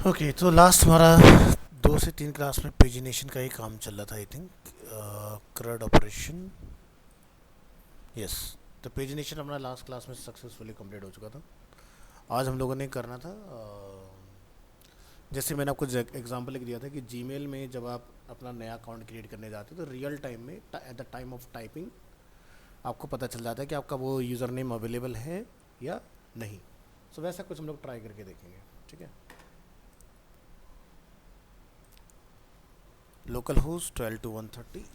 Okay, तो last हमारा 2 से 3 क्लास में पेजिनेशन का ही काम चल रहा था, आई थिंक। क्रड operation, yes. तो पेजिनेशन अपना लास्ट क्लास में सक्सेसफुली कंप्लीट हो चुका था। आज हम लोगों ने करना था, जैसे मैंने आपको एग्जांपल लिख दिया था कि जीमेल में जब आप अपना नया अकाउंट क्रिएट करने जाते हो तो रियल टाइम में at the time of typing आपको पता चल जाता है कि आपका वो यूज़र नेम अवेलेबल है या नहीं। सो वैसा कुछ हम लोग ट्राई करके देखेंगे, ठीक है। Local host 12 to 130,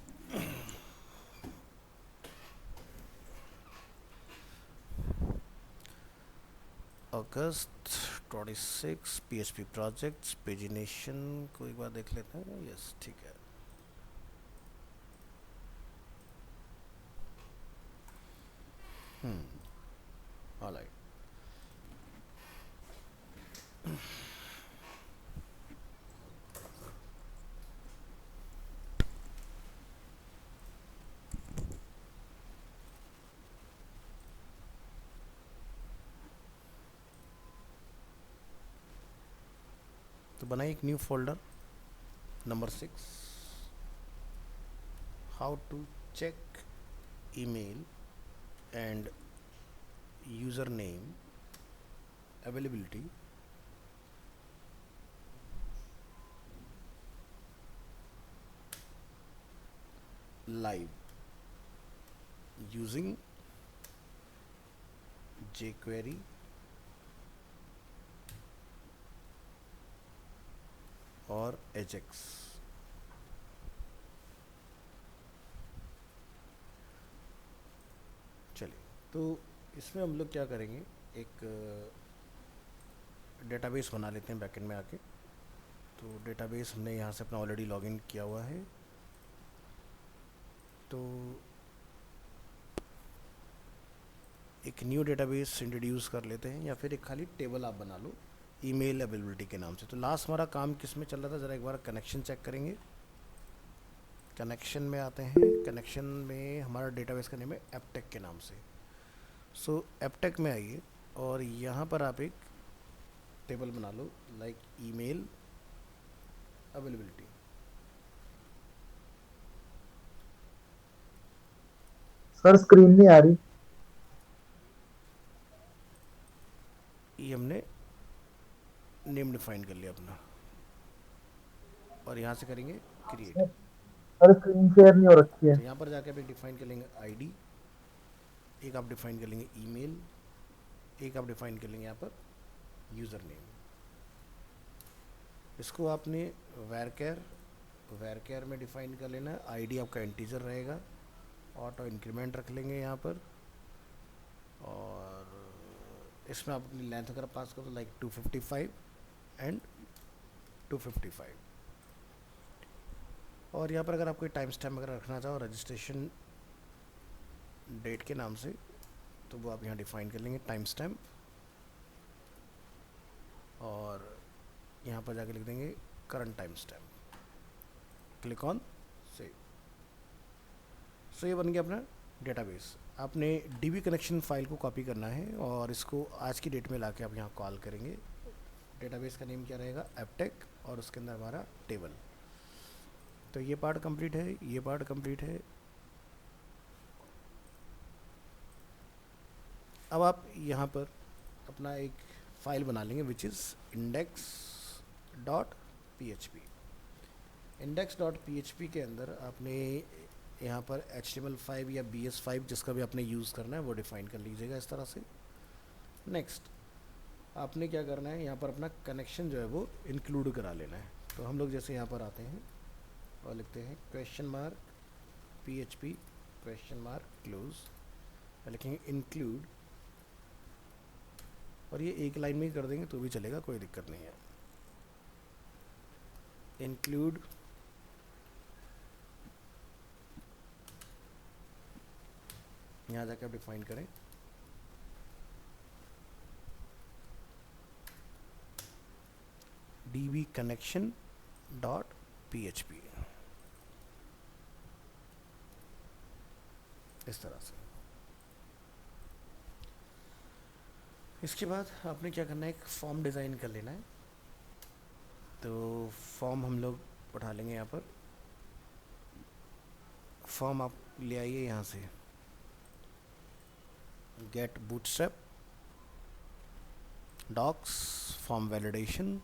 August 26, PHP projects pagination को एक बार देख लेते हैं। यस, ठीक है। ऑलराइट। तो बनाइए एक new folder, number 6, how to check email and user name availability live using jQuery और एजेक्स। चलिए, तो इसमें हम लोग क्या करेंगे, एक डेटाबेस बना लेते हैं बैकएंड में आके। तो डेटाबेस हमने यहाँ से अपना ऑलरेडी लॉगिन किया हुआ है, तो एक न्यू डेटाबेस इंट्रोड्यूस कर लेते हैं, या फिर एक खाली टेबल आप बना लो ईमेल अवेलेबिलिटी के नाम से। तो लास्ट हमारा काम किस में चल रहा था, ज़रा एक बार कनेक्शन चेक करेंगे। कनेक्शन में आते हैं, कनेक्शन में हमारा डेटाबेस का नेम है एपटेक के नाम से। सो एपटेक में आइए और यहाँ पर आप एक टेबल बना लो, like email availability. Sir screen नहीं आ रही। ये हमने नेम डिफाइन कर लिया अपना, और यहाँ से करेंगे क्रिएट। सर स्क्रीन शेयर नहीं हो रखी है। तो यहाँ पर जाके आप एक डिफाइन कर लेंगे आईडी, एक आप डिफाइन कर लेंगे ईमेल, एक आप डिफाइन कर लेंगे यहाँ पर यूज़र नेम। इसको आपने वैरकेयर वैरकेयर में डिफाइन कर लेना है। आईडी आपका इंटीजर रहेगा, ऑटो इंक्रीमेंट रख लेंगे यहाँ पर, और इसमें आप अपनी लेंथ अगर पास करो लाइक 255 एंड 255। और यहाँ पर अगर आप कोई टाइम स्टैम्प अगर रखना चाहो रजिस्ट्रेशन डेट के नाम से, तो वो आप यहाँ डिफाइन कर लेंगे टाइम स्टैम्प, और यहाँ पर जाके लिख देंगे current time stamp. Click on save. So ये बन गया अपना डेटाबेस। आपने डीबी कनेक्शन फाइल को कॉपी करना है और इसको आज की डेट में लाके आप यहाँ कॉल करेंगे। डेटाबेस का नेम क्या रहेगा, एपटेक, और उसके अंदर हमारा टेबल। तो ये पार्ट कंप्लीट है, ये पार्ट कंप्लीट है। अब आप यहाँ पर अपना एक फाइल बना लेंगे विच इज़ index.php। index.php के अंदर आपने यहाँ पर HTML5 या BS5 जिसका भी आपने यूज़ करना है वो डिफ़ाइन कर लीजिएगा इस तरह से। नेक्स्ट आपने क्या करना है, यहाँ पर अपना कनेक्शन जो है वो इंक्लूड करा लेना है। तो हम लोग जैसे यहाँ पर आते हैं और लिखते हैं question mark PHP question mark close, लिखेंगे इंक्लूड, और ये एक लाइन में ही कर देंगे तो भी चलेगा, कोई दिक्कत नहीं है। इंक्लूड यहाँ जाकर आप डिफाइन करें db connection डॉट php, इस तरह से। इसके बाद आपने क्या करना है, एक फॉर्म डिज़ाइन कर लेना है। तो फॉर्म हम लोग उठा लेंगे यहाँ पर। फॉर्म आप ले आइए यहाँ से, get Bootstrap docs form validation,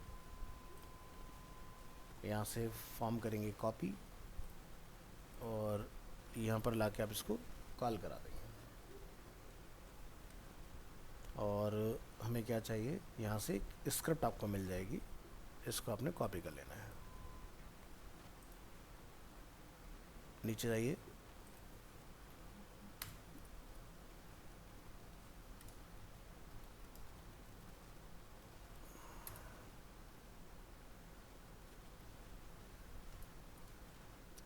यहाँ से फॉर्म करेंगे कॉपी और यहाँ पर लाके आप इसको कॉल करा देंगे। और हमें क्या चाहिए, यहाँ से एक स्क्रिप्ट आपको मिल जाएगी, इसको आपने कॉपी कर लेना है। नीचे जाइए,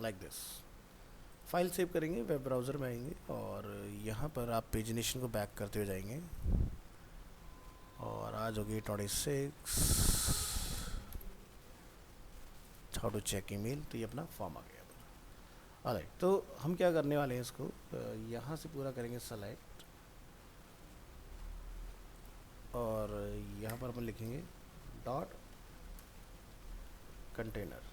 लाइक दिस। फाइल सेव करेंगे, वेब ब्राउज़र में आएंगे और यहाँ पर आप पेजिनेशन को बैक करते हुए जाएंगे और आज होगी 26 हाउ टू चेक ईमेल। तो ये अपना फॉर्म आ गया। ऑलराइट, तो हम क्या करने वाले हैं, इसको यहाँ से पूरा करेंगे सेलेक्ट और यहाँ पर अपन लिखेंगे डॉट कंटेनर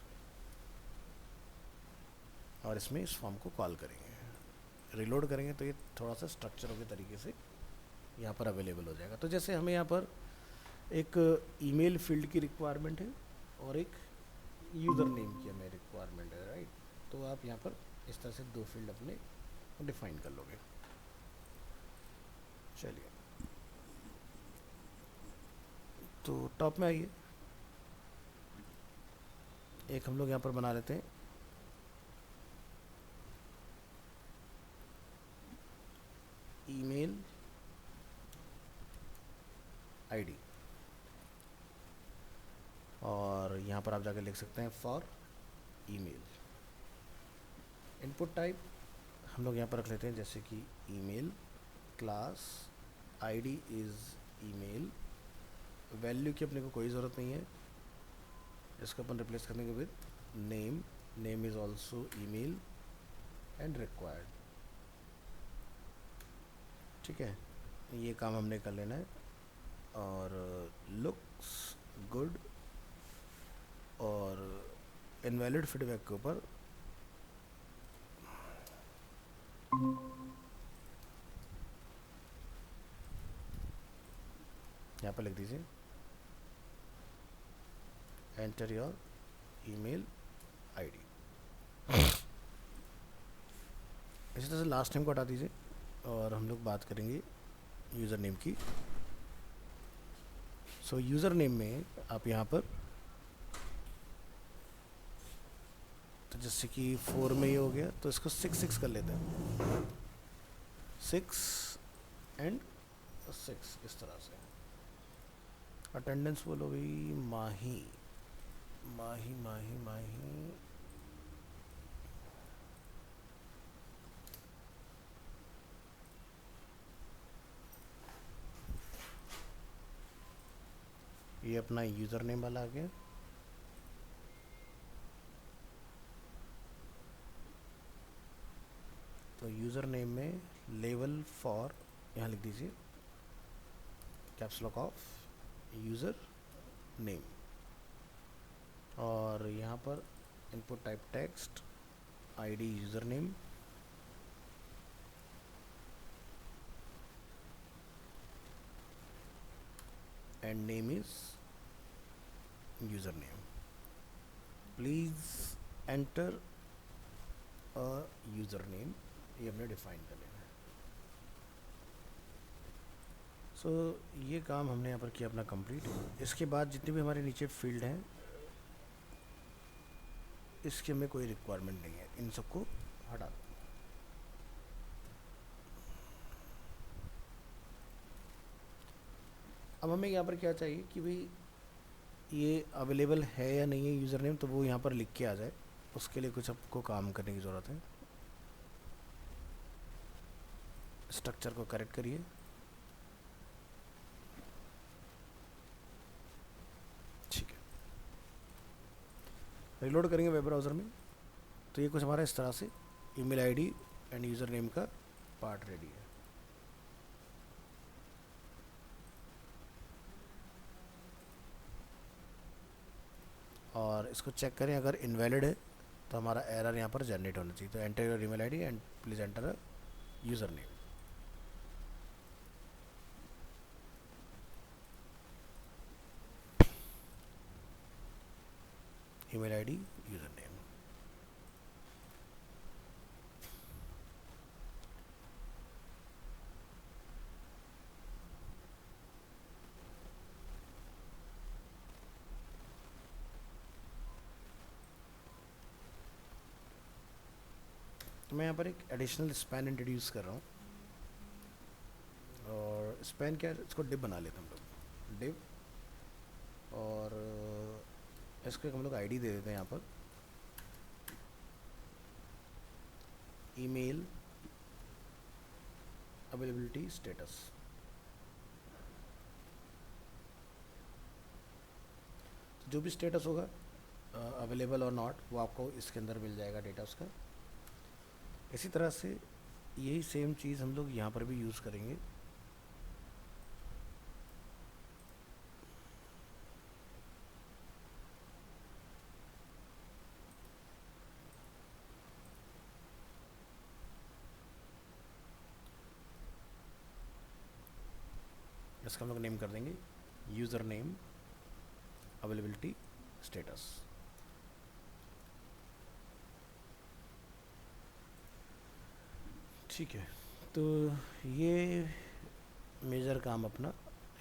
और इसमें इस फॉर्म को कॉल करेंगे। रिलोड करेंगे तो ये थोड़ा सा स्ट्रक्चर के तरीके से यहाँ पर अवेलेबल हो जाएगा। तो जैसे हमें यहाँ पर एक ईमेल फील्ड की रिक्वायरमेंट है और एक यूज़र नेम की हमें रिक्वायरमेंट है, राइट। तो आप यहाँ पर इस तरह से दो फील्ड अपने डिफाइन कर लोगे। चलिए, तो टॉप में आइए, एक हम लोग यहाँ पर बना लेते हैं ईमेल आईडी और यहाँ पर आप जाकर लिख सकते हैं फॉर ईमेल। इनपुट टाइप हम लोग यहाँ पर रख लेते हैं जैसे कि email, class ID is email, value की अपने को कोई ज़रूरत नहीं है, इसको अपन रिप्लेस करने के with name, name is also email and required. ठीक है, ये काम हमने कर लेना है। और लुक्स गुड और इनवैलिड फीडबैक के ऊपर यहाँ पर लिख दीजिए एंटर योर ईमेल आईडी। इसी तरह से लास्ट नेम को हटा दीजिए और हम लोग बात करेंगे यूज़र नेम की। सो यूज़र नेम में आप यहाँ पर, तो जैसे कि 4 में ही हो गया तो इसको 6 कर लेते हैं, 6 एंड 6 इस तरह से। अटेंडेंस बोलो गई माही माही माही माही, ये अपना यूज़र नेम वाला आ गया। तो यूज़र नेम में लेवल फॉर यहाँ लिख दीजिए caps lock of user name और यहाँ पर input type text, ID user name, and name is user name. Please enter a user name, ये हमने डिफाइन कर लेना है। सो ये काम हमने यहाँ पर किया अपना कंप्लीट। इसके बाद जितने भी हमारे नीचे फील्ड हैं इसकी हमें कोई रिक्वायरमेंट नहीं है, इन सबको हटा दो। अब हमें यहाँ पर क्या चाहिए कि भाई ये अवेलेबल है या नहीं है यूज़र नेम, तो वो यहाँ पर लिख के आ जाए। उसके लिए कुछ आपको काम करने की ज़रूरत है। स्ट्रक्चर को करेक्ट करिए, ठीक है। रिलोड करेंगे वेब ब्राउज़र में तो ये कुछ हमारा इस तरह से email ID end user name का पार्ट रेडी है। इसको चेक करें, अगर इनवैलिड है तो हमारा एरर यहाँ पर जनरेट होना चाहिए। तो enter your email ID and please enter a user name. Email ID, user name. तो मैं यहाँ पर एक एडिशनल स्पैन इंट्रोड्यूस कर रहा हूँ, और स्पैन क्या है, इसको डिव बना लेते हैं हम लोग, डिव। और इसको एक हम लोग आईडी दे देते हैं यहाँ पर, ईमेल अवेलेबिलिटी स्टेटस। जो भी स्टेटस होगा अवेलेबल और नॉट, वो आपको इसके अंदर मिल जाएगा डेटा उसका। इसी तरह से यही सेम चीज़ हम लोग यहाँ पर भी यूज़ करेंगे। इसका हम लोग नेम कर देंगे यूज़र नेम अवेलेबिलिटी स्टेटस। ठीक है, तो ये मेजर काम अपना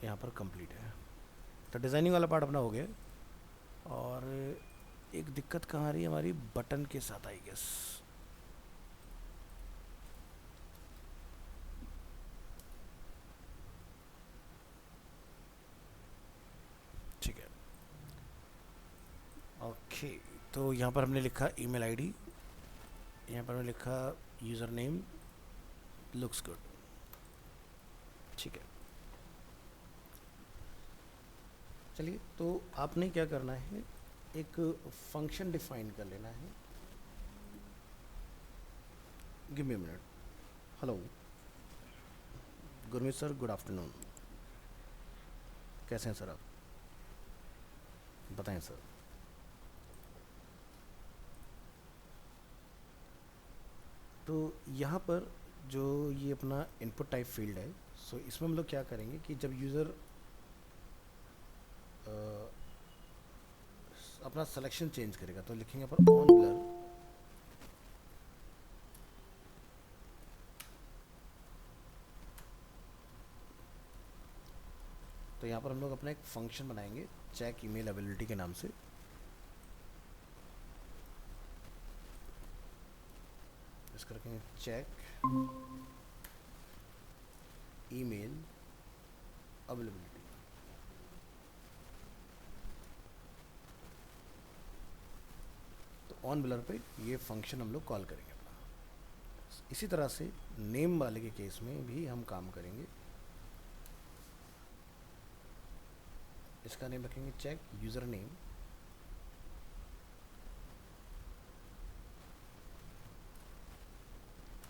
यहाँ पर कंप्लीट है। तो डिज़ाइनिंग वाला पार्ट अपना हो गया। और एक दिक्कत कहाँ आ रही है हमारी, बटन के साथ आई गेस। ठीक है, ओके। तो यहाँ पर हमने लिखा ईमेल आईडी, यहाँ पर हमने लिखा यूज़र नेम, लुक्स गुड। ठीक है, चलिए, तो आपने क्या करना है, एक फंक्शन डिफाइन कर लेना है। Give me a minute. Hello Gurmeet sir, good afternoon. कैसे हैं सर आप? बताएं सर। तो यहाँ पर जो ये अपना इनपुट टाइप फील्ड है, सो इसमें हम लोग क्या करेंगे कि जब यूज़र अपना सिलेक्शन चेंज करेगा तो लिखेंगे यहाँ पर ऑन ब्लर, तो यहाँ पर हम लोग अपना एक फंक्शन बनाएंगे चेक ईमेल अवेलेबिलिटी के नाम से। इसका रखेंगे चेक ईमेल अवेलेबिलिटी। तो ऑन ब्लर पे ये फंक्शन हम लोग कॉल करेंगे अपना। इसी तरह से नेम वाले के केस में भी हम काम करेंगे। इसका नेम रखेंगे चेक यूज़र नेम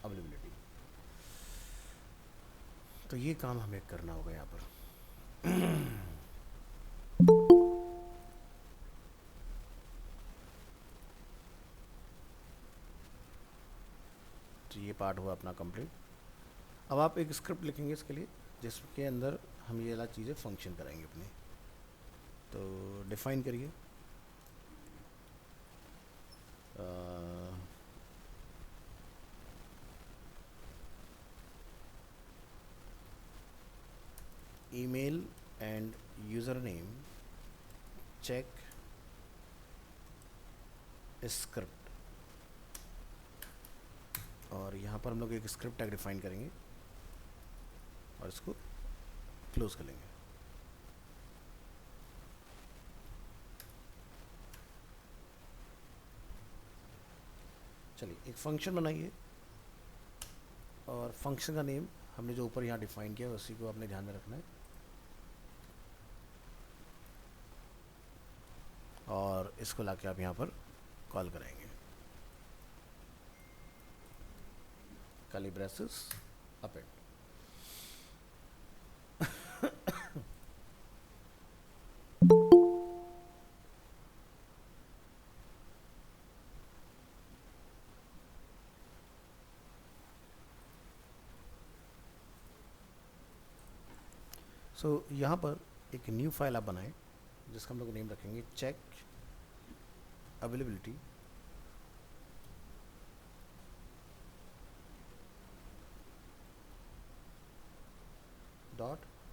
अवेलेबिलिटी। तो ये काम हमें करना होगा यहाँ पर। तो ये पार्ट हुआ अपना कंप्लीट। अब आप एक स्क्रिप्ट लिखेंगे इसके लिए, जिसके अंदर हम ये वाला चीज़ें फंक्शन कराएंगे अपने। तो डिफाइन करिए email and user name check script. और यहाँ पर हम लोग एक स्क्रिप्ट टैग डिफाइन करेंगे और इसको क्लोज कर लेंगे। चलिए, एक फंक्शन बनाइए, और फंक्शन का नेम हमने जो ऊपर यहाँ डिफाइन किया उसी को आपने ध्यान में रखना है। और इसको लाके आप यहाँ पर कॉल कराएंगे, काली ब्रेसेस अपेंड। सो यहाँ पर एक न्यू फाइल आप बनाएं जिसका हम लोग नेम रखेंगे चेक अवेलेबिलिटी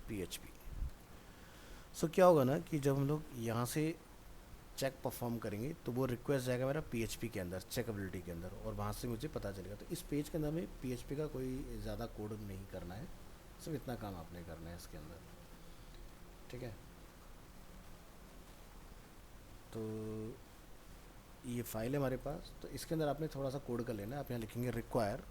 .php। सो क्या होगा ना कि जब हम लोग यहाँ से चेक परफॉर्म करेंगे तो वो रिक्वेस्ट जाएगा मेरा PHP के अंदर, चेकबिलिटी के अंदर, और वहाँ से मुझे पता चलेगा। तो इस पेज के अंदर में PHP का कोई ज़्यादा कोड नहीं करना है, सिर्फ इतना काम आपने करना है इसके अंदर, ठीक है। तो ये फाइल है हमारे पास, तो इसके अंदर आपने थोड़ा सा कोड कर लेना है। आप यहाँ लिखेंगे रिक्वायर,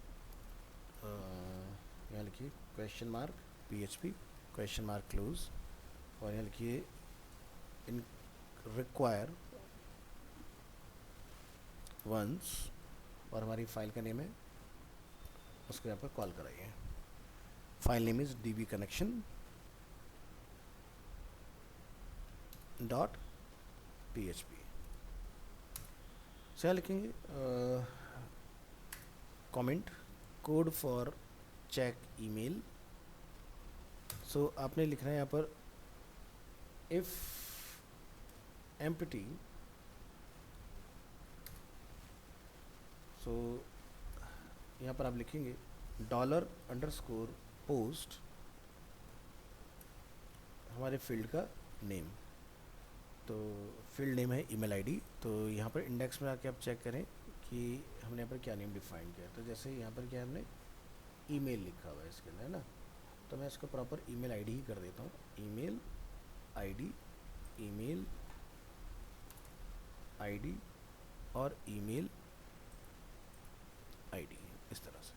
यहाँ लिखिए question mark PHP question mark close, और यहाँ लिखिए इन रिक्वायर वंस, और हमारी फाइल का नेम है, उसको यहाँ पर कॉल कराइए। File name is dbconnection.php। से लिखेंगे comment code for check email. So आपने लिखना है यहाँ पर इफ एम्प्टी, सो यहाँ पर आप लिखेंगे $_पोस्ट हमारे फील्ड का नेम। तो फील्ड नेम है ईमेल आईडी। तो यहाँ पर इंडेक्स में आके आप चेक करें कि हमने यहाँ पर क्या नेम डिफाइन किया। तो जैसे यहाँ पर क्या हमने ईमेल लिखा हुआ है इसके अंदर, है ना, तो मैं इसको प्रॉपर ईमेल आईडी ही कर देता हूँ। ईमेल आईडी और ईमेल आईडी, इस तरह से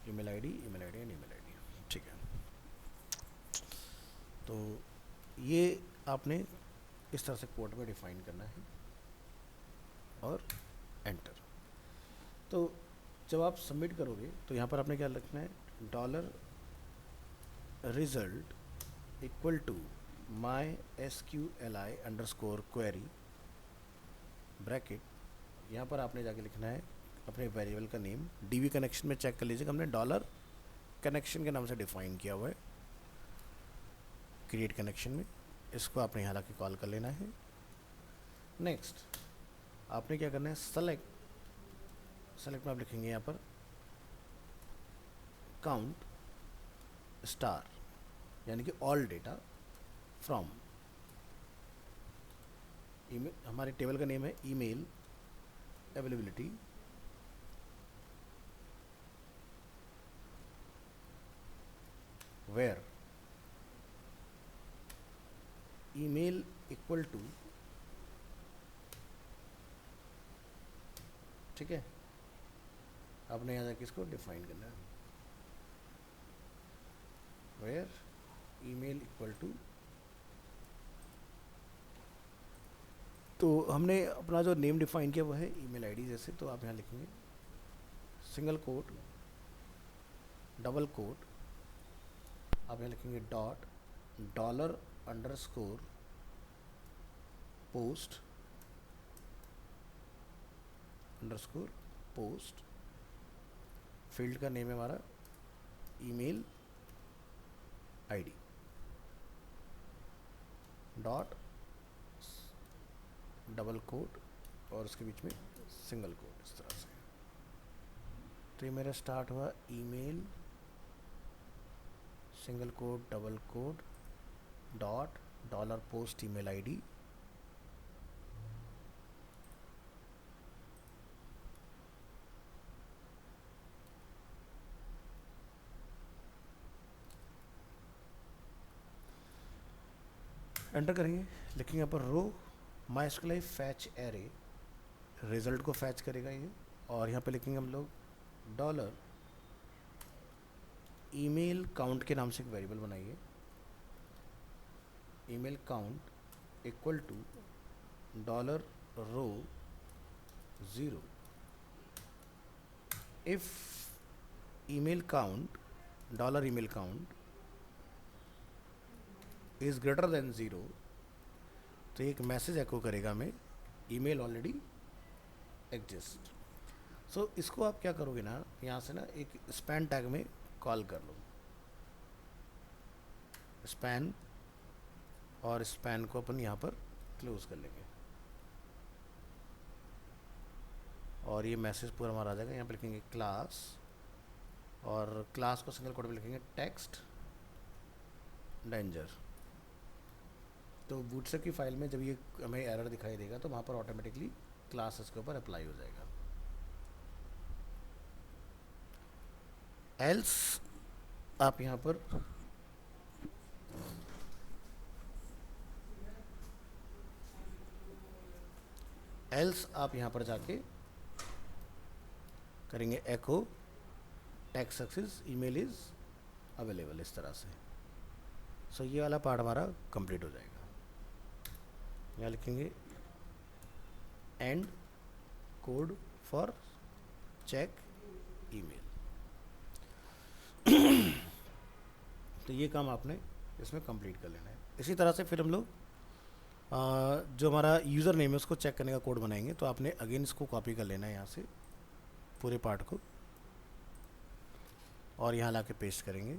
email ID and email ID, ठीक है। तो ये आपने इस तरह से कोड में डिफाइन करना है और एंटर। तो जब आप सबमिट करोगे तो यहाँ पर आपने क्या लिखना है, $result equal to MySQLi_query bracket. यहाँ पर आपने जाके लिखना है अपने वेरिएबल का नेम। DB कनेक्शन में चेक कर लीजिएगा, हमने $कनेक्शन के नाम से डिफाइन किया हुआ है क्रिएट कनेक्शन में, इसको आपने यहाँ लाके कॉल कर लेना है। नेक्स्ट आपने क्या करना है, सेलेक्ट में आप लिखेंगे यहाँ पर काउंट स्टार, यानी कि ऑल डेटा फ्रॉम ईमेल। हमारे टेबल का नेम है email availability where email equal to, ठीक है। आपने यहाँ जाके इसको डिफाइन करना है, वेयर ईमेल इक्वल टू। तो हमने अपना जो नेम डिफाइन किया वो है ईमेल आईडी जैसे। तो आप यहाँ लिखेंगे सिंगल कोट डबल कोट, आप यहाँ लिखेंगे $_post फील्ड का नेम है हमारा ईमेल आईडी डबल कोट और उसके बीच में सिंगल कोट, इस तरह से। तो ये मेरा स्टार्ट हुआ email single quote double quote $post email ID, enter करेंगे। लिखेंगे यहाँ पर row MySQLi fetch array, result को फैच करेगा ये। और यहाँ पे लिखेंगे हम लोग $email काउंट के नाम से एक वेरिएबल बनाइए, email count equal to $row 0 if email count $email count is greater than 0। तो एक मैसेज एको करेगा हमें ईमेल ऑलरेडी एग्जिस्ट। सो इसको आप क्या करोगे ना, यहाँ से ना एक स्पैन टैग में कॉल कर लो। स्पैन, और स्पैन को अपन यहाँ पर क्लोज कर लेंगे और ये मैसेज पूरा हमारा आ जाएगा। यहाँ पर लिखेंगे क्लास, और क्लास को सिंगल कोड में लिखेंगे टेक्स्ट डेंजर। तो बूटस्ट्रैप की फाइल में जब ये हमें एरर दिखाई देगा तो वहाँ पर ऑटोमेटिकली क्लास इसके ऊपर अप्लाई हो जाएगा। एल्स आप यहाँ पर यहाँ पर जाके करेंगे echo text success email is available, इस तरह से। सो ये वाला पार्ट हमारा कंप्लीट हो जाएगा। यहाँ लिखेंगे end code for check email. तो ये काम आपने इसमें कंप्लीट कर लेना है। इसी तरह से फिर हम लोग जो हमारा यूज़र नेम है उसको चेक करने का कोड बनाएंगे। तो आपने अगेन इसको कॉपी कर लेना है यहाँ से पूरे पार्ट को, और यहाँ लाके पेस्ट करेंगे।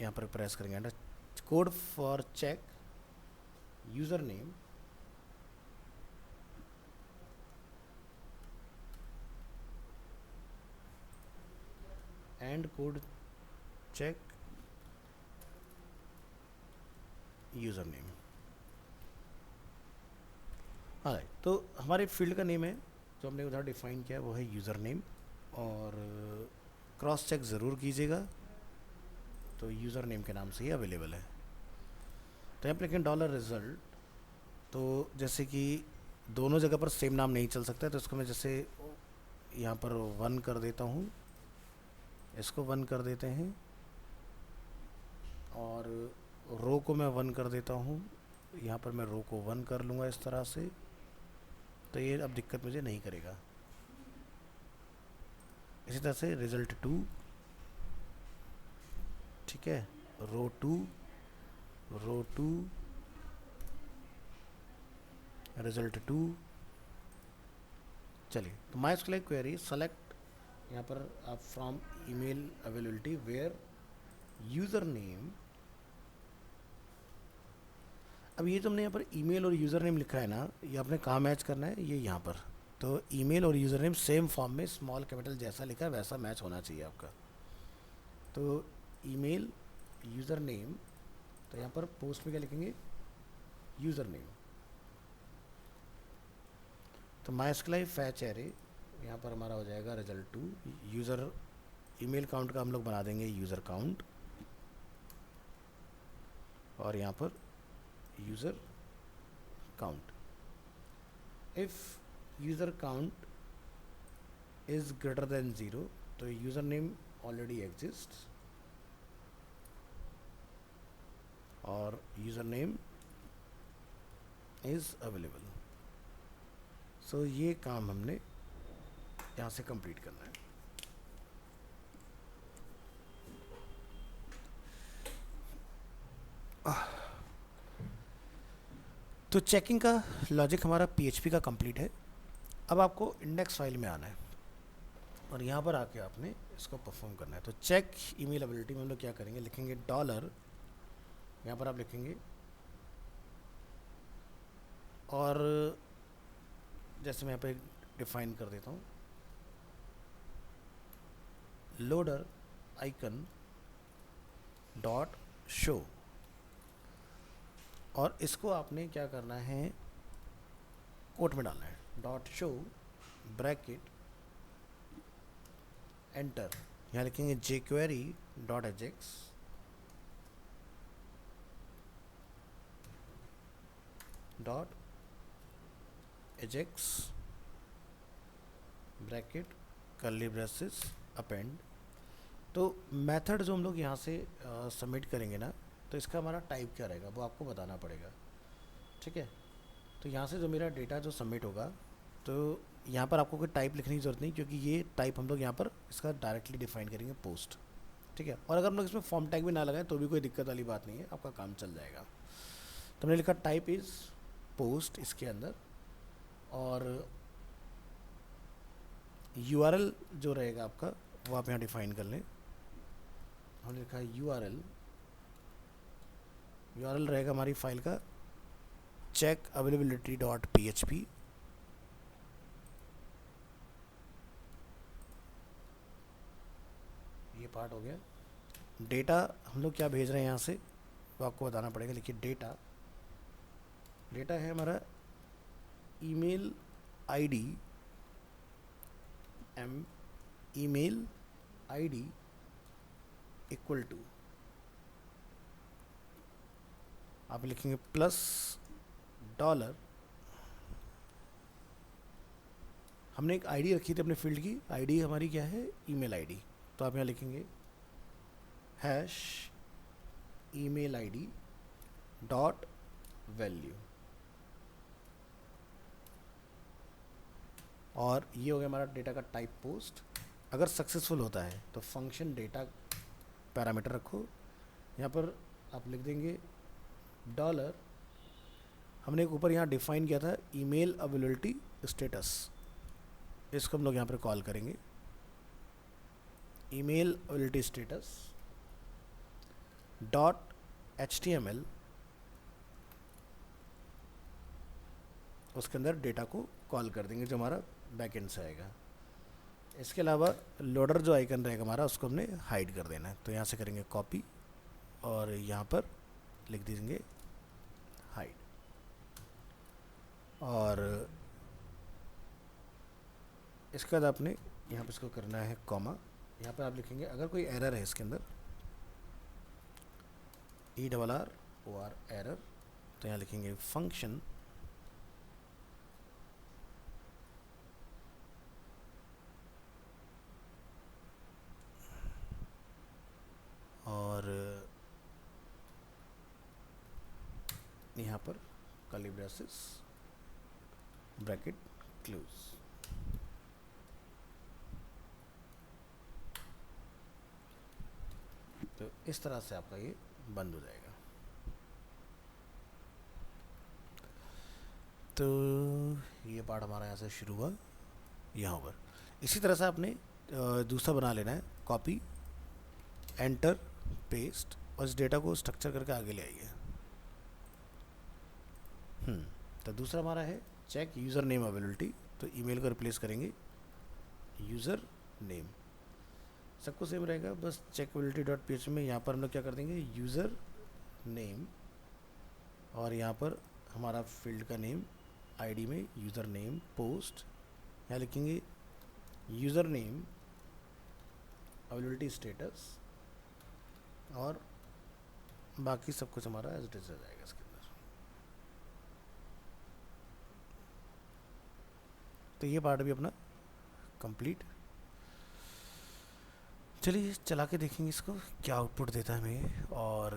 यहाँ पर प्रेस करेंगे enter, code for check user name and code check user name. हाँ, तो हमारे फील्ड का नेम है जो हमने उधर डिफाइन किया है वो है यूज़र नेम, और क्रॉस चेक ज़रूर कीजिएगा। तो यूज़र नेम के नाम से ही अवेलेबल है। तो यहाँ पर लिखें डॉलर रिज़ल्ट। तो जैसे कि दोनों जगह पर सेम नाम नहीं चल सकता, तो इसको मैं जैसे यहाँ पर 1 कर देता हूँ, इसको 1 कर देते हैं, और रो को मैं 1 कर देता हूँ। यहाँ पर मैं रो को 1 कर लूँगा इस तरह से। तो ये अब दिक्कत मुझे नहीं करेगा। इसी तरह से रिज़ल्ट 2, ठीक है, रो 2, रिज़ल्ट 2। चलिए, तो माइस्क्यूएल क्वेरी सेलेक्ट, यहाँ पर आप from email availability where user name. अब ये जो हमने यहाँ पर ईमेल और यूज़र नेम लिखा है ना, ये आपने कहाँ मैच करना है, ये यहाँ पर। तो ईमेल और यूज़र नेम सेम फॉर्म में स्मॉल कैपिटल जैसा लिखा है वैसा मैच होना चाहिए आपका। तो ईमेल यूज़र नेम, तो यहाँ पर पोस्ट में क्या लिखेंगे, यूज़र नेम। तो माइस्क्यूएल फैच एरे, यहाँ पर हमारा हो जाएगा रिजल्ट 2। यूज़र ईमेल काउंट का हम लोग बना देंगे यूज़र काउंट, और यहाँ पर user count. If user count is greater than 0, तो यूज़र नेम ऑलरेडी एग्जिस्ट, और यूज़र नेम इज़ अवेलेबल। सो ये काम हमने यहाँ से कंप्लीट करना है। तो चेकिंग का लॉजिक हमारा PHP का कंप्लीट है। अब आपको इंडेक्स फाइल में आना है और यहाँ पर आके आपने इसको परफॉर्म करना है। तो चेक ईमेल अवेलेबिलिटी में हम लोग क्या करेंगे, लिखेंगे डॉलर, यहाँ पर आप लिखेंगे, और जैसे मैं यहाँ पे डिफाइन कर देता हूँ, लोडर आइकन डॉट शो, और इसको आपने क्या करना है, कोट में डालना है, डॉट शो ब्रैकेट एंटर। यहाँ लिखेंगे jQuery dot Ajax dot Ajax bracket curly braces append. तो मेथड जो हम लोग यहाँ से सबमिट करेंगे ना, तो इसका हमारा टाइप क्या रहेगा वो आपको बताना पड़ेगा, ठीक है। तो यहाँ से जो मेरा डेटा जो सबमिट होगा, तो यहाँ पर आपको कोई टाइप लिखने की ज़रूरत नहीं, क्योंकि ये टाइप हम लोग यहाँ पर इसका डायरेक्टली डिफाइन करेंगे पोस्ट, ठीक है। और अगर हम लोग इसमें फॉर्म टैग भी ना लगाएं तो भी कोई दिक्कत वाली बात नहीं है, आपका काम चल जाएगा। तो हमने लिखा टाइप इज़ पोस्ट इसके अंदर, और URL जो रहेगा आपका वो आप यहाँ डिफाइन कर लें। हमने लिखा URL यूआरएल रहेगा हमारी फाइल का चेक अवेलेबिलिटी डॉट PHP। ये पार्ट हो गया। डेटा हम लोग क्या भेज रहे हैं यहाँ से वो आपको बताना पड़ेगा। लिखिए डेटा, डेटा है हमारा email ID, email ID equal to, आप लिखेंगे प्लस डॉलर, हमने एक आईडी रखी थी अपने फील्ड की, आईडी हमारी क्या है ईमेल आईडी, तो आप यहाँ लिखेंगे hash email ID dot value, और ये हो गया हमारा डेटा का टाइप पोस्ट। अगर सक्सेसफुल होता है तो फंक्शन डेटा पैरामीटर रखो, यहाँ पर आप लिख देंगे डॉलर, हमने एक ऊपर यहाँ डिफाइन किया था ईमेल अवेलेबिलिटी स्टेटस, इसको हम लोग यहाँ पर कॉल करेंगे email availability status dot HTML, उसके अंदर डेटा को कॉल कर देंगे जो हमारा बैकएंड से आएगा। इसके अलावा लोडर जो आइकन रहेगा हमारा उसको हमने हाइड कर देना है, तो यहाँ से करेंगे कॉपी और यहाँ पर लिख दीजिए हाइड, और इसके बाद आपने यहाँ पर इसको करना है कॉमा, यहाँ पर आप लिखेंगे अगर कोई एरर है इसके अंदर ERROR एरर, तो यहाँ लिखेंगे फंक्शन और यहाँ पर कर्ली ब्रेसेस ब्रैकेट क्लोज। तो इस तरह से आपका ये बंद हो जाएगा। तो ये पार्ट हमारा यहाँ से शुरू हुआ यहाँ पर। इसी तरह से आपने दूसरा बना लेना है, कॉपी एंटर पेस्ट, और इस डेटा को स्ट्रक्चर करके आगे ले आइए। तो दूसरा हमारा है चेक यूज़र नेम अवेलेबिलिटी, तो ईमेल को रिप्लेस करेंगे यूज़र नेम, सबको सेम रहेगा, बस चेक अवेलेबिलिटी डॉट PHP में यहाँ पर हम लोग क्या कर देंगे यूज़र नेम, और यहाँ पर हमारा फील्ड का नेम आईडी में यूज़र नेम पोस्ट, यहाँ लिखेंगे यूज़र नेम अवेलेबिलिटी स्टेटस, और बाकी सब कुछ हमारा एज इट इज आ जाएगा इसके अंदर। तो ये पार्ट भी अपना कंप्लीट। चलिए चला के देखेंगे इसको क्या आउटपुट देता है हमें। और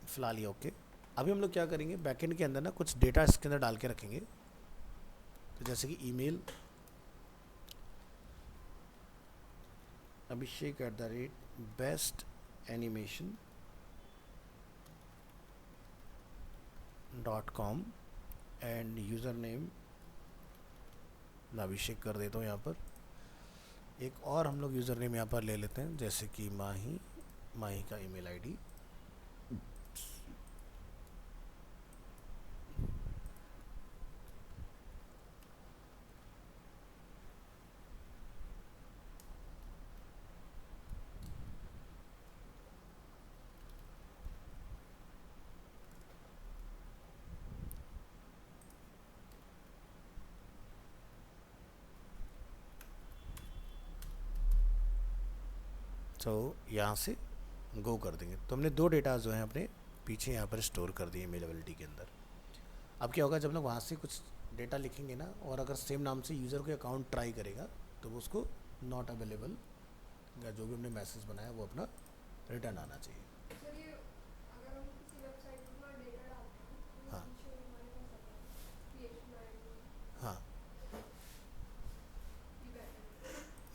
फिलहाल ये ओके। अभी हम लोग क्या करेंगे बैकएंड के अंदर ना कुछ डेटा इसके अंदर डाल के रखेंगे, तो जैसे कि email abhishek@bestanimationcom and user name Abhishek कर देता हूँ यहाँ पर। एक और हम लोग यूज़र नेम यहाँ पर ले लेते हैं, जैसे कि माही का ईमेल आईडी, तो यहाँ से गो कर देंगे। तो हमने दो डेटा जो हैं अपने पीछे यहाँ पर स्टोर कर दिए ईमेल अवेलेबिलिटी के अंदर। अब क्या होगा जब लोग वहाँ से कुछ डेटा लिखेंगे ना, और अगर सेम नाम से यूज़र को अकाउंट ट्राई करेगा तो वो उसको नॉट अवेलेबल या जो भी हमने मैसेज बनाया वो अपना रिटर्न आना चाहिए। सर ये अगर हम किसी वेबसाइट पर डेटा डालते हैं तो हाँ पीछे हमारे पास आता है PHP आईडी, हाँ,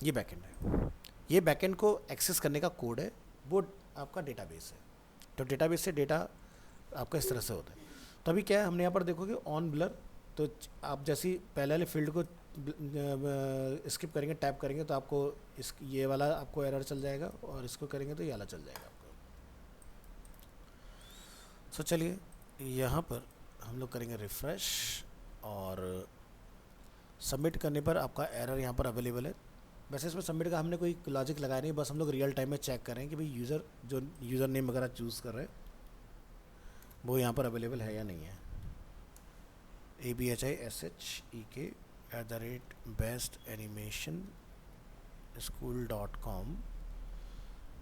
ये ये बैकएंड बैकएंड है। ये बैकएंड को एक्सेस करने का कोड है, वो आपका डेटाबेस है। तो डेटाबेस से डेटा आपका इस तरह से होता है। तो अभी क्या है हमने यहाँ पर देखोगे ऑन ब्लर, तो आप जैसी पहले वाले फील्ड को स्किप करेंगे, टैप करेंगे तो आपको इस ये वाला आपको एरर चल जाएगा, और इसको करेंगे तो ये वाला चल जाएगा आपको। सो चलिए यहाँ पर हम लोग करेंगे रिफ़्रेश, और सबमिट करने पर आपका एरर यहाँ पर अवेलेबल है। वैसे इसमें सबमिट का हमने कोई लॉजिक लगाया नहीं, बस हम लोग रियल टाइम में चेक करें कि भाई यूज़र जो यूज़र नेम वगैरह चूज़ कर रहे हैं वो यहाँ पर अवेलेबल है या नहीं है। abhik@bestanimationSchool.com,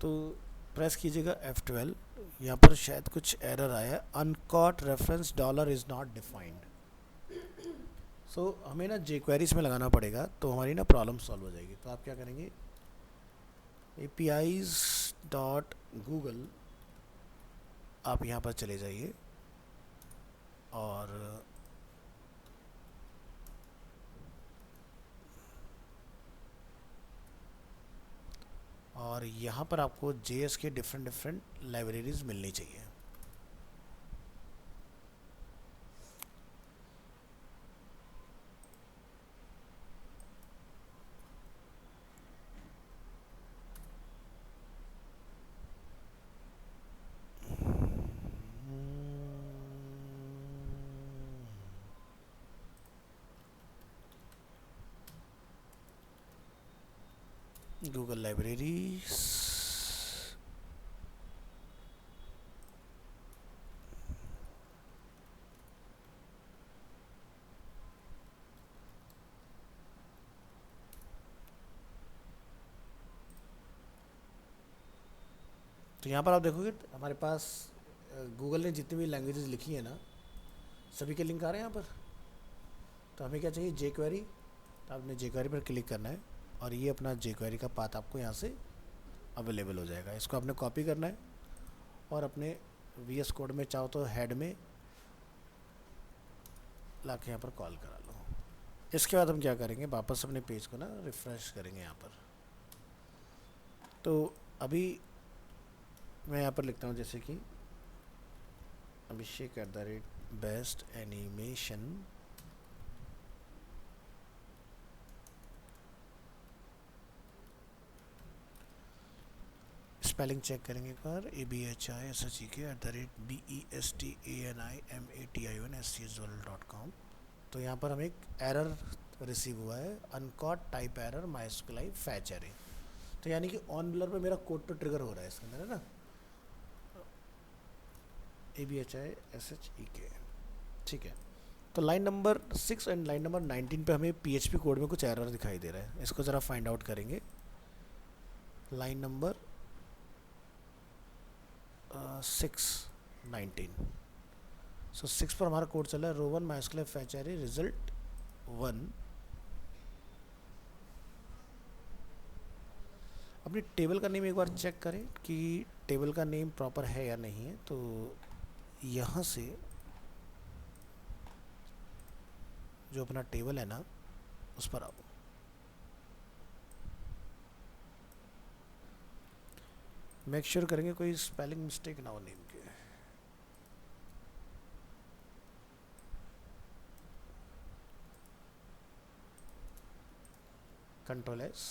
तो प्रेस कीजिएगा F12। यहाँ पर शायद कुछ एरर आया, uncaught reference dollar is not defined. So हमें ना jQuery में लगाना पड़ेगा, तो हमारी ना प्रॉब्लम सॉल्व हो जाएगी। तो आप क्या करेंगे, apis.google आप यहाँ पर चले जाइए, और यहाँ पर आपको JS के डिफरेंट लाइब्रेरीज मिलनी चाहिए। गूगल लाइब्रेरीज, तो यहाँ पर आप देखोगे हमारे पास गूगल ने जितनी भी लैंग्वेजेस लिखी है ना, सभी के लिंक आ रहे हैं यहाँ पर। तो हमें क्या चाहिए, jQuery। तो आपने jQuery पर क्लिक करना है, और ये अपना jQuery का पाथ आपको यहाँ से अवेलेबल हो जाएगा। इसको आपने कॉपी करना है, और अपने VS कोड में चाहो तो हेड में ला के यहाँ पर कॉल करा लो। इसके बाद हम क्या करेंगे, वापस अपने पेज को ना रिफ़्रेश करेंगे यहाँ पर। तो अभी मैं यहाँ पर लिखता हूँ, जैसे कि abhik@bestanimation स्पेलिंग चेक करेंगे एक बार, abhik@bestanimationSchool.com। तो यहाँ पर हमें एक एरर रिसीव हुआ है, uncaught type error MySQLi fetch array. तो यानी कि ऑन ब्लर पे मेरा कोड तो ट्रिगर हो रहा है इसके अंदर, है ना, abhik, ठीक है। तो line number 6 and line number 19 पे हमें PHP कोड में कुछ एरर दिखाई दे रहा है। इसको ज़रा फाइंड आउट करेंगे। लाइन नंबर 6 19, सो 6 पर हमारा कोड चला है, रो 1 माइस्कुलाई फैच एरे रिजल्ट 1। अपनी टेबल का नेम एक बार चेक करें कि टेबल का नेम प्रॉपर है या नहीं है। तो यहाँ से जो अपना टेबल है ना, उस पर आओ। मेक श्योर करेंगे कोई स्पेलिंग मिस्टेक ना हो नेम के। Ctrl+S,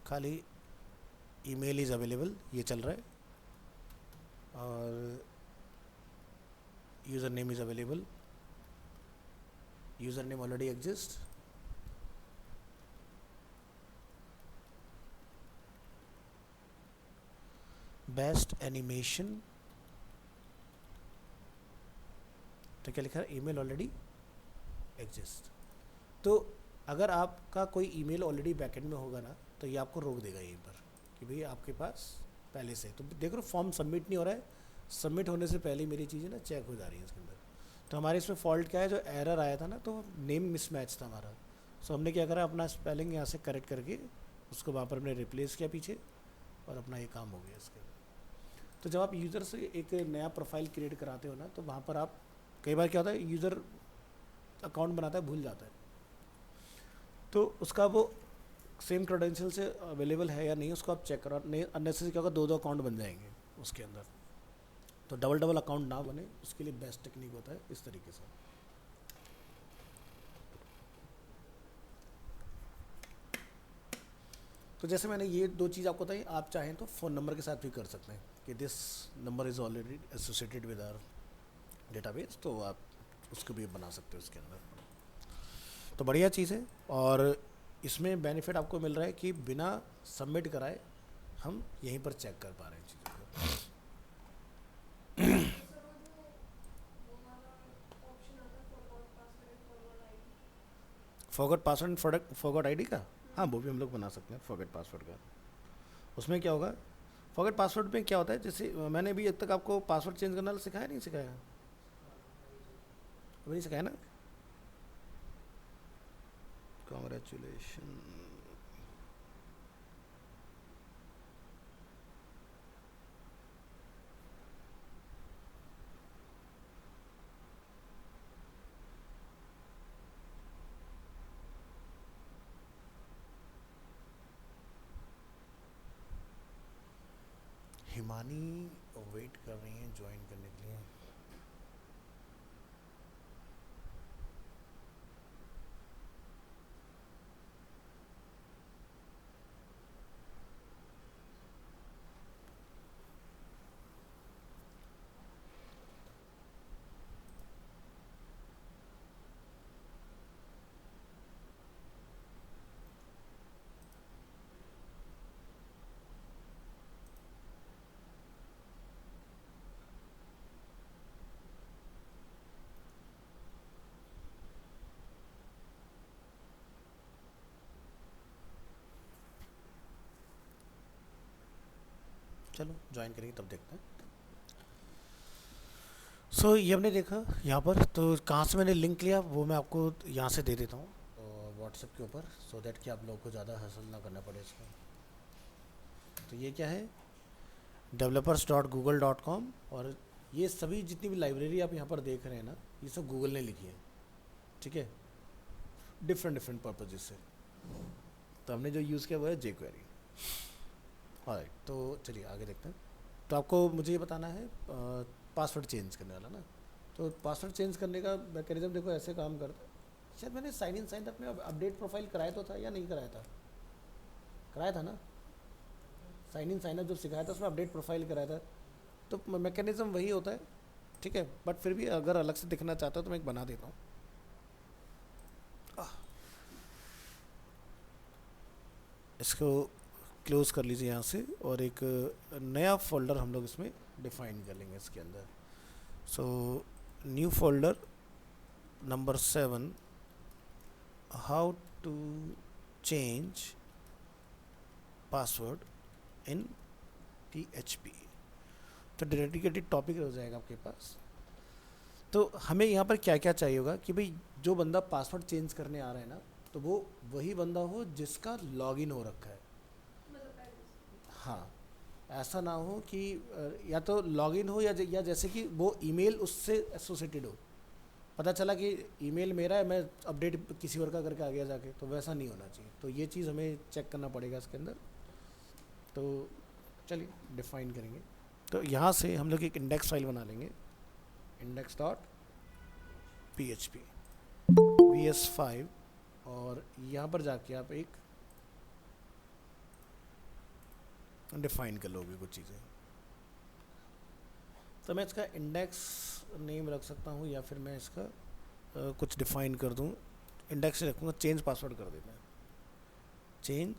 खाली ईमेल इज़ अवेलेबल ये चल रहा है, और user name is available, user name already exist. Best animation, तो क्या लिखा है, ईमेल ऑलरेडी एग्जिस्ट। तो अगर आपका कोई ईमेल ऑलरेडी बैकएंड में होगा ना, तो ये आपको रोक देगा यहीं पर कि भाई आपके पास पहले से। तो देख लो फॉर्म सबमिट नहीं हो रहा है, सबमिट होने से पहले मेरी चीज़ें ना चेक हो जा रही हैं इसके अंदर। तो हमारे इसमें फॉल्ट क्या है, जो एरर आया था ना, तो नेम मिसमैच था हमारा। सो हमने क्या करा, अपना स्पेलिंग यहाँ से करेक्ट करके उसको वहाँ पर हमने रिप्लेस किया पीछे, और अपना ये काम हो गया इसके। तो जब आप यूज़र से एक नया प्रोफाइल क्रिएट कराते हो ना, तो वहाँ पर आप कई बार क्या होता है, यूज़र अकाउंट बनाता है भूल जाता है, तो उसका वो सेम क्रेडेंशियल से अवेलेबल है या नहीं उसको आप चेक करो। नहीं अननेसेसरी क्या होगा, 2 अकाउंट बन जाएंगे उसके अंदर। तो डबल डबल अकाउंट ना बने, उसके लिए बेस्ट टेक्निक होता है इस तरीके से। तो जैसे मैंने ये दो चीज़ आपको बताई, आप चाहें तो फ़ोन नंबर के साथ भी कर सकते हैं कि this number is already associated with our database, तो आप उसको भी बना सकते हो उसके अंदर। तो बढ़िया चीज़ है, और इसमें बेनिफिट आपको मिल रहा है कि बिना सबमिट कराए हम यहीं पर चेक कर पा रहे हैं चीज़ों को। तो सर वो वाला ऑप्शन आता है forgot password and forgot ID. Forgot password forgot ID का, हाँ वो भी हम लोग बना सकते हैं फॉरगॉट पासवर्ड का। उसमें क्या होगा, फॉरगॉट पासवर्ड में क्या होता है, जैसे मैंने अभी अब तक आपको पासवर्ड चेंज करना सिखाया नहीं सिखाया, अभी नहीं सिखाया ना। कॉन्ग्रेचुलेशन। हिमानी वेट कर रही हैं ज्वाइन करने के लिए। चलो ज्वाइन करेंगे तब देखते हैं। सो ये हमने देखा यहाँ पर, तो कहाँ से मैंने लिंक लिया वो मैं आपको यहाँ से दे देता हूँ व्हाट्सएप के ऊपर, सो दैट कि आप लोगों को ज़्यादा हासिल ना करना पड़े इसका। तो ये क्या है, developers.google.com, और ये सभी जितनी भी लाइब्रेरी आप यहाँ पर देख रहे हैं ना, ये सब गूगल ने लिखी है, ठीक है, डिफरेंट डिफरेंट पर्पजेज से। तो हमने जो यूज़ किया वो है jQuery। ऑलराइट, तो चलिए आगे देखते हैं। तो आपको मुझे ये बताना है पासवर्ड चेंज करने वाला ना, तो पासवर्ड चेंज करने का मैकेनिज्म देखो ऐसे काम करता है। शायद मैंने साइन इन साइन अपने अपडेट प्रोफाइल कराया तो था या नहीं कराया था, कराया था ना, साइन इन साइन अप जब सिखाया था उसमें अपडेट प्रोफाइल कराया था। तो मैकेनिज्म वही होता है, ठीक है, बट फिर भी अगर अलग से दिखना चाहता हो तो मैं एक बना देता हूँ। इसको क्लोज कर लीजिए यहाँ से, और एक नया फोल्डर हम लोग इसमें डिफाइन कर लेंगे इसके अंदर। So new folder number 7, how to change password in PHP। तो डेडिकेटेड टॉपिक हो जाएगा आपके पास। तो हमें यहाँ पर क्या क्या चाहिए होगा कि भाई जो बंदा पासवर्ड चेंज करने आ रहा है ना, तो वो वही बंदा हो जिसका लॉगिन हो रखा है। मतलब पहले से। हाँ, ऐसा ना हो कि या तो लॉगिन हो या जैसे कि वो ईमेल उससे एसोसिएटेड हो, पता चला कि ईमेल मेरा है, मैं अपडेट किसी और का करके आ गया जाके, तो वैसा नहीं होना चाहिए। तो ये चीज़ हमें चेक करना पड़ेगा इसके अंदर। तो चलिए डिफाइन करेंगे। तो यहाँ से हम लोग एक इंडेक्स फाइल बना लेंगे, index.php vs5, और यहाँ पर जाके आप एक डिफाइन कर लोगे कुछ चीज़ें। तो मैं इसका इंडेक्स नेम रख सकता हूँ, या फिर मैं इसका कुछ डिफाइन कर दूँ। इंडेक्स से रखूँगा, चेंज पासवर्ड कर देना है, चेंज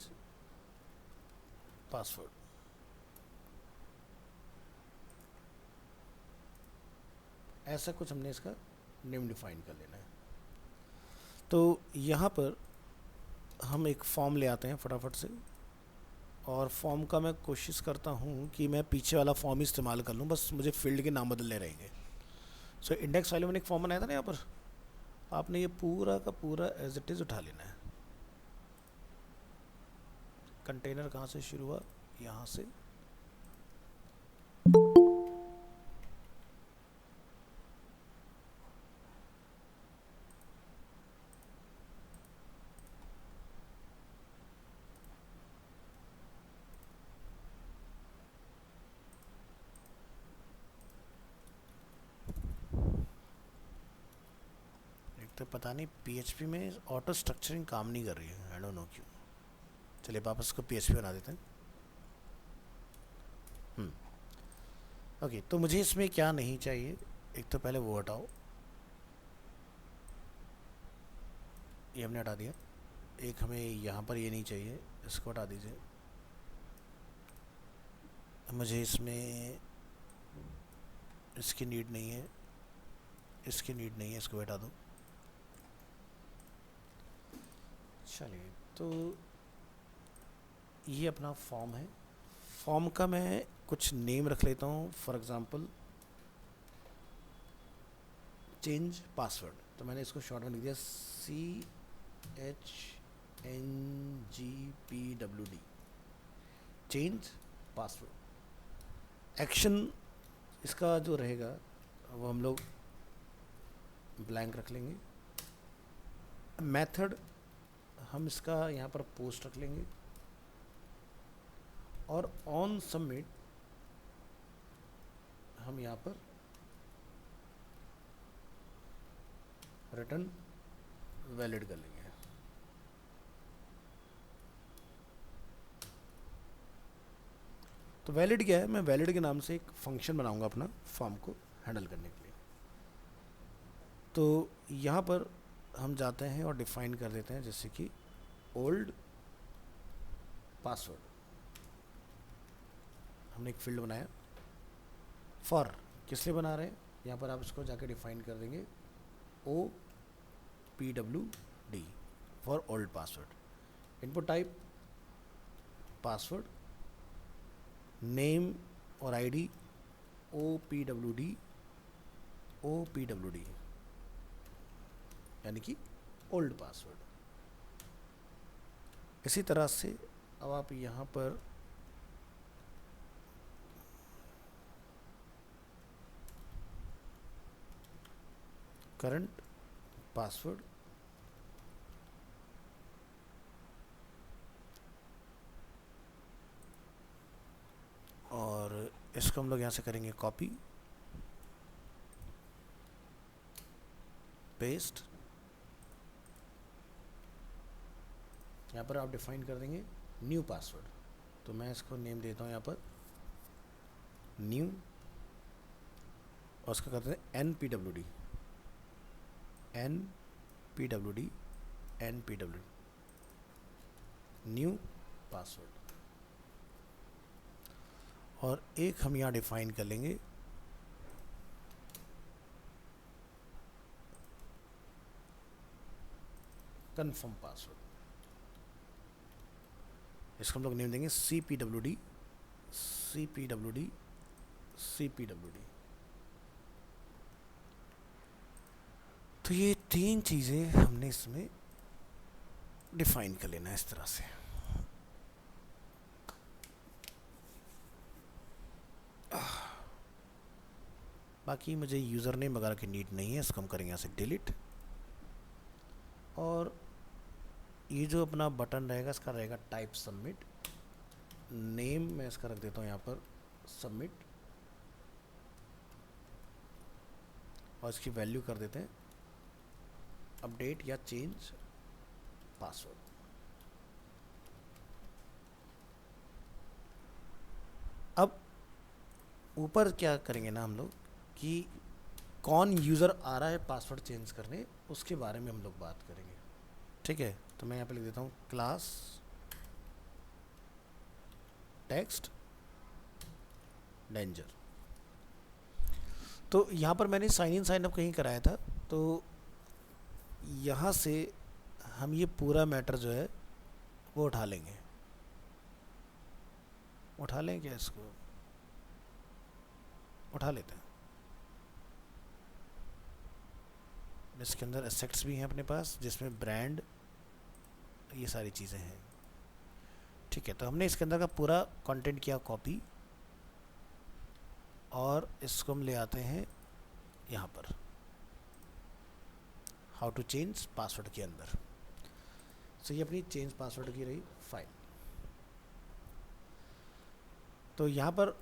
पासवर्ड। ऐसा कुछ हमने इसका नेम डिफाइन कर लेना है। तो यहाँ पर हम एक फॉर्म ले आते हैं फटाफट से, और फॉर्म का मैं कोशिश करता हूँ कि मैं पीछे वाला फॉर्म ही इस्तेमाल कर लूँ, बस मुझे फील्ड के नाम बदलने रहेंगे। सो इंडेक्स फाइल में मैंने एक फॉर्म बनाया था ना, यहाँ पर आपने ये पूरा का पूरा एज इट इज़ उठा लेना है। कंटेनर कहाँ से शुरू हुआ, यहाँ से, तो पता नहीं PHP में ऑटो स्ट्रक्चरिंग काम नहीं कर रही है, आई डोंट नो क्यों। चलिए वापस इसको PHP बना देते हैं। ओके, तो मुझे इसमें क्या नहीं चाहिए, एक तो पहले वो हटाओ, ये हमने हटा दिया। एक हमें यहाँ पर ये नहीं चाहिए, इसको हटा दीजिए। मुझे इसमें इसकी नीड नहीं है, इसकी नीड नहीं है, इसको हटा दो। चलिए, तो ये अपना फॉर्म है। फॉर्म का मैं कुछ नेम रख लेता हूँ, फॉर एग्ज़ाम्पल चेंज पासवर्ड। तो मैंने इसको शॉर्ट में लिख दिया CHNGPWD, चेंज पासवर्ड। एक्शन इसका जो रहेगा वो हम लोग ब्लैंक रख लेंगे। मेथड हम इसका यहाँ पर पोस्ट रख लेंगे, और ऑन सबमिट हम यहाँ पर रिटर्न वैलिड कर लेंगे। तो वैलिड क्या है, मैं वैलिड के नाम से एक फंक्शन बनाऊंगा अपना फॉर्म को हैंडल करने के लिए। तो यहाँ पर हम जाते हैं और डिफाइन कर देते हैं, जैसे कि ओल्ड पासवर्ड। हमने एक फील्ड बनाया, फॉर किस लिए बना रहे हैं, यहाँ पर आप इसको जाके डिफाइन कर देंगे OPWD for old password. Input type password, name और आईडी OPWD यानी कि ओल्ड पासवर्ड। इसी तरह से अब आप यहाँ पर करंट पासवर्ड, और इसको हम लोग यहाँ से करेंगे कॉपी पेस्ट। यहाँ पर आप डिफाइन कर देंगे न्यू पासवर्ड। तो मैं इसको नेम देता हूँ यहाँ पर न्यू, और उसका करते हैं NPWD न्यू पासवर्ड। और एक हम यहाँ डिफाइन कर लेंगे कन्फर्म पासवर्ड। इसको हम लोग नेम देंगे CPWD। तो ये तीन चीज़ें हमने इसमें डिफाइन कर लेना है इस तरह से। बाकी मुझे यूज़र नेम वगैरह की नीड नहीं है, इसको हम करेंगे यहाँ से डिलीट। और ये जो अपना बटन रहेगा इसका रहेगा टाइप सबमिट। नेम मैं इसका रख देता हूँ यहाँ पर सबमिट, और इसकी वैल्यू कर देते हैं अपडेट या चेंज पासवर्ड। अब ऊपर क्या करेंगे ना हम लोग कि कौन यूज़र आ रहा है पासवर्ड चेंज करने, उसके बारे में हम लोग बात करेंगे। ठीक है, तो मैं यहाँ पे लिख देता हूँ क्लास टेक्स्ट डेंजर। तो यहाँ पर मैंने साइन इन साइन अप कहीं कराया था, तो यहाँ से हम ये पूरा मैटर जो है वो उठा लेंगे। उठा लें क्या, इसको उठा लेते हैं। इसके अंदर एसेट्स भी हैं अपने पास, जिसमें ब्रांड, ये सारी चीज़ें हैं। ठीक है, तो हमने इसके अंदर का पूरा कंटेंट किया कॉपी, और इसको हम ले आते हैं यहाँ पर हाउ टू चेंज पासवर्ड के अंदर। सो ये अपनी चेंज पासवर्ड की रही फाइल। तो यहाँ पर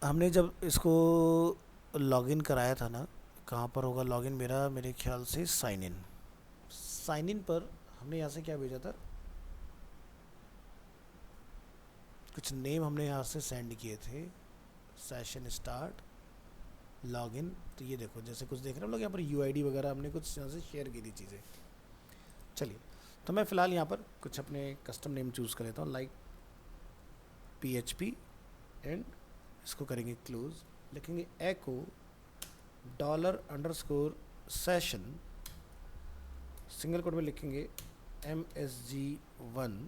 हमने जब इसको लॉगिन कराया था ना, कहाँ पर होगा लॉगिन मेरा, मेरे ख्याल से साइन इन, साइन इन पर हमने यहाँ से क्या भेजा था, कुछ नेम हमने यहाँ से सेंड किए थे, सेशन स्टार्ट, लॉगिन। तो ये देखो जैसे कुछ देख रहे हैं हम लोग यहाँ पर यूआईडी वगैरह हमने कुछ यहाँ से शेयर की थी चीज़ें। चलिए, तो मैं फ़िलहाल यहाँ पर कुछ अपने कस्टम नेम चूज़ कर लेता हूँ, लाइक PHP एंड इसको करेंगे क्लोज, लिखेंगे एको $_सेशन, सिंगल कोड में लिखेंगे MSG1,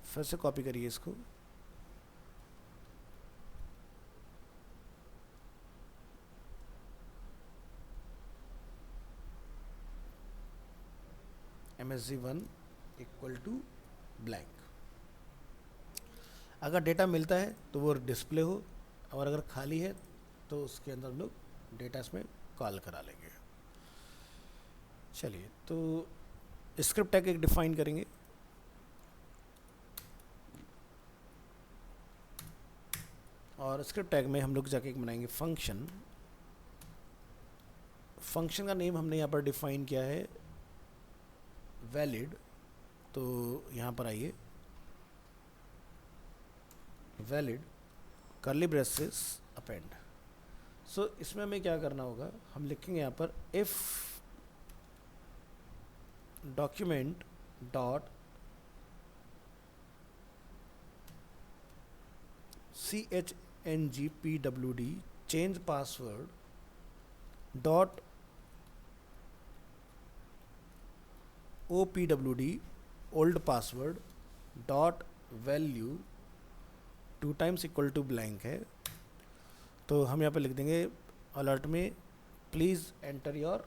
फिर से कॉपी करिए इसको, MSG1 इक्वल टू ब्लैंक। अगर डेटा मिलता है तो वो डिस्प्ले हो, और अगर खाली है तो उसके अंदर हम लोग डेटा इसमें कॉल करा लेंगे। चलिए, तो स्क्रिप्ट टैग एक डिफाइन करेंगे, और स्क्रिप्ट टैग में हम लोग जाके एक बनाएंगे फंक्शन। फंक्शन का नेम हमने यहाँ पर डिफाइन किया है वैलिड। तो यहाँ पर आइए, valid curly braces append. So इसमें हमें क्या करना होगा, हम लिखेंगे यहाँ पर if document dot CHNGPWD change password dot OPWD old password dot value 2 times equal to blank है। तो हम यहाँ पे लिख देंगे अलर्ट में please enter your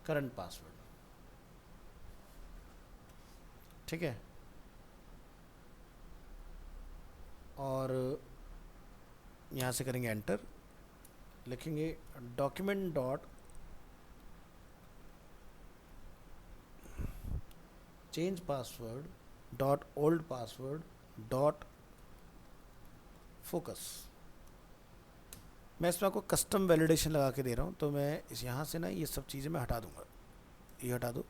current password. ठीक है, और यहाँ से करेंगे एंटर, लिखेंगे document dot change password dot old password dot focus. मैं इसमें आपको कस्टम वैलिडेशन लगा के दे रहा हूँ, तो मैं इस यहाँ से ना ये सब चीज़ें मैं हटा दूँगा। ये हटा दो,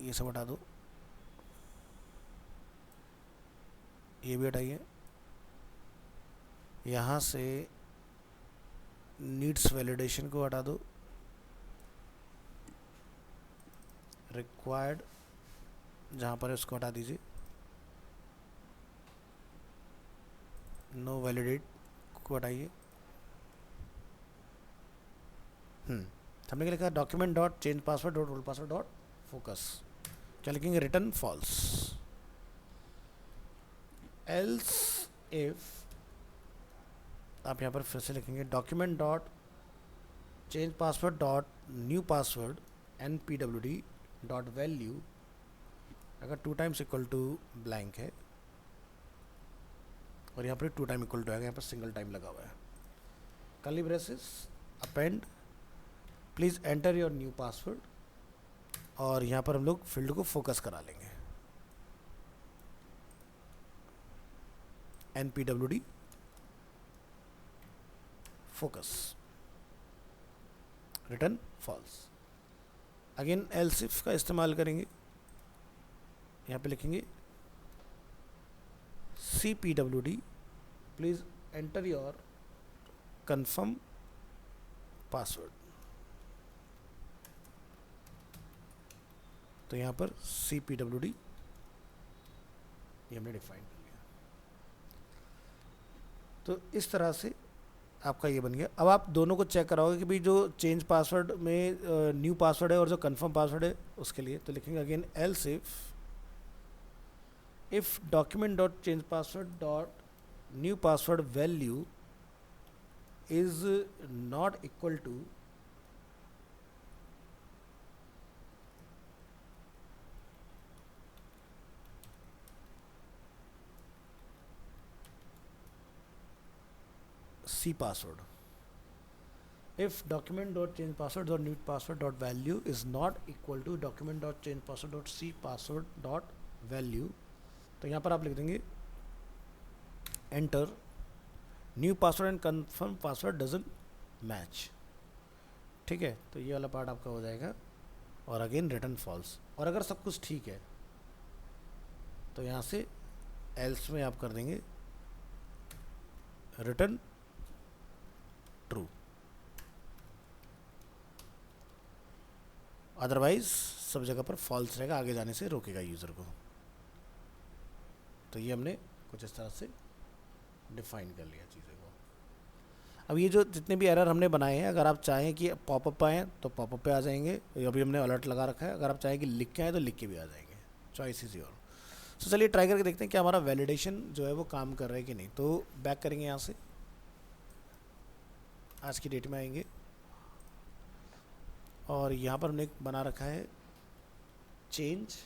ये सब हटा दो, ये भी हटाइए, यहाँ से नीड्स वैलिडेशन को हटा दो, रिक्वायर्ड जहाँ पर है उसको हटा दीजिए, नो वैलिडेट को हटाइए। हमने क्या लिखा, document dot change password dot old password dot focus. क्या लिखेंगे, रिटर्न फॉल्स। एल्स इफ, आप यहाँ पर फिर से लिखेंगे document dot change password dot new password NPWD dot value, अगर 2 टाइम्स इक्वल टू ब्लैंक है, और यहाँ पर 2 टाइम इक्वल टू आएगा, यहाँ पर सिंगल टाइम लगा हुआ है, curly braces append please enter your new password, और यहाँ पर हम लोग फील्ड को फोकस करा लेंगे NPWD focus, return false. Again else if का इस्तेमाल करेंगे, यहाँ पे लिखेंगे CPWD please enter your confirm password. तो यहाँ पर CPWD ये हमने डिफाइन कर लिया। तो इस तरह से आपका ये बन गया। अब आप दोनों को चेक कराओगे कि भाई जो चेंज पासवर्ड में न्यू पासवर्ड है और जो कंफर्म पासवर्ड है उसके लिए, तो लिखेंगे again else if document dot change password dot new password value is not equal to C password. If document dot change password dot new password dot value is not equal to document dot change password dot C password dot value, तो यहाँ पर आप लिख देंगे enter new password and confirm password doesn't match, ठीक है। तो ये वाला पार्ट आपका हो जाएगा और अगेन रिटर्न फॉल्स। और अगर सब कुछ ठीक है तो यहाँ से एल्स में आप कर देंगे रिटर्न ट्रू, अदरवाइज सब जगह पर फॉल्स रहेगा, आगे जाने से रोकेगा यूज़र को। तो ये हमने कुछ इस तरह से डिफाइन कर लिया चीज़ों को। अब ये जो जितने भी एरर हमने बनाए हैं, अगर आप चाहें कि पॉपअप आएँ तो पॉपअप पे आ जाएंगे, अभी हमने अलर्ट लगा रखा है। अगर आप चाहें कि लिख के आए तो लिख के भी आ जाएंगे, चॉइस इज योर। तो चलिए ट्राई करके देखते हैं कि हमारा वैलिडेशन जो है वो काम कर रहा है कि नहीं। तो बैक करेंगे यहाँ से, आज की डेट में आएंगे और यहाँ पर हमने बना रखा है चेंज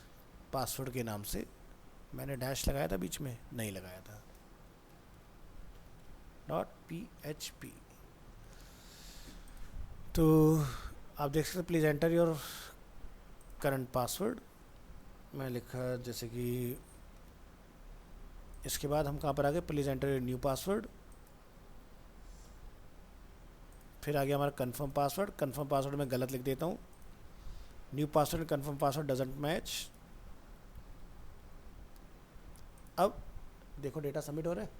पासवर्ड के नाम से। मैंने डैश लगाया था बीच में, नहीं लगाया था, .php। तो आप देख सकते please enter your current password. मैं लिखा जैसे कि इसके बाद हम कहाँ पर आ गए, please enter your new password. फिर आ गया हमारा कंफर्म पासवर्ड। कंफर्म पासवर्ड में गलत लिख देता हूँ, new password confirm password doesn't match. अब देखो डेटा सबमिट हो रहा है,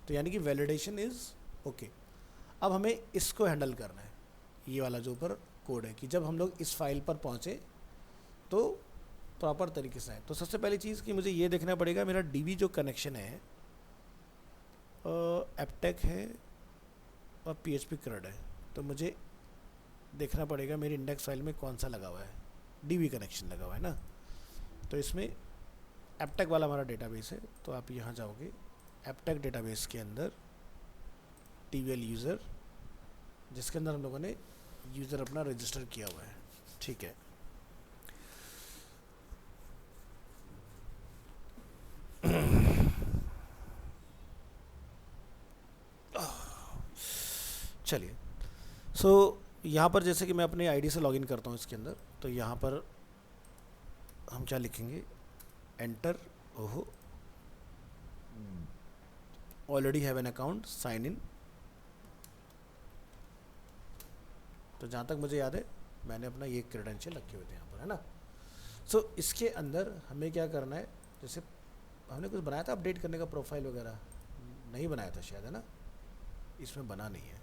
तो यानी कि वैलिडेशन इज़ ओके। अब हमें इसको हैंडल करना है, ये वाला जो ऊपर कोड है, कि जब हम लोग इस फाइल पर पहुँचे तो प्रॉपर तरीके से आए। तो सबसे पहली चीज़ कि मुझे ये देखना पड़ेगा मेरा डीबी जो कनेक्शन है एपटेक है और पीएचपी CRUD है। तो मुझे देखना पड़ेगा मेरी इंडेक्स फाइल में कौन सा लगा हुआ है, डीबी कनेक्शन लगा हुआ है ना। तो इसमें एपटेक वाला हमारा डेटाबेस है, तो आप यहाँ जाओगे एपटेक डेटाबेस के अंदर TVL यूज़र, जिसके अंदर हम लोगों ने यूज़र अपना रजिस्टर किया हुआ है, ठीक है। चलिए, सो यहाँ पर जैसे कि मैं अपने आईडी से लॉगिन करता हूँ इसके अंदर, तो यहाँ पर हम क्या लिखेंगे, एंटर, ओहो already have an account, sign in. तो जहाँ तक मुझे याद है मैंने अपना ये क्रेडेंशियल रखे हुए थे यहाँ पर, है ना। सो इसके अंदर हमें क्या करना है, जैसे हमने कुछ बनाया था अपडेट करने का प्रोफाइल वगैरह, नहीं बनाया था शायद, है ना। इसमें बना नहीं है,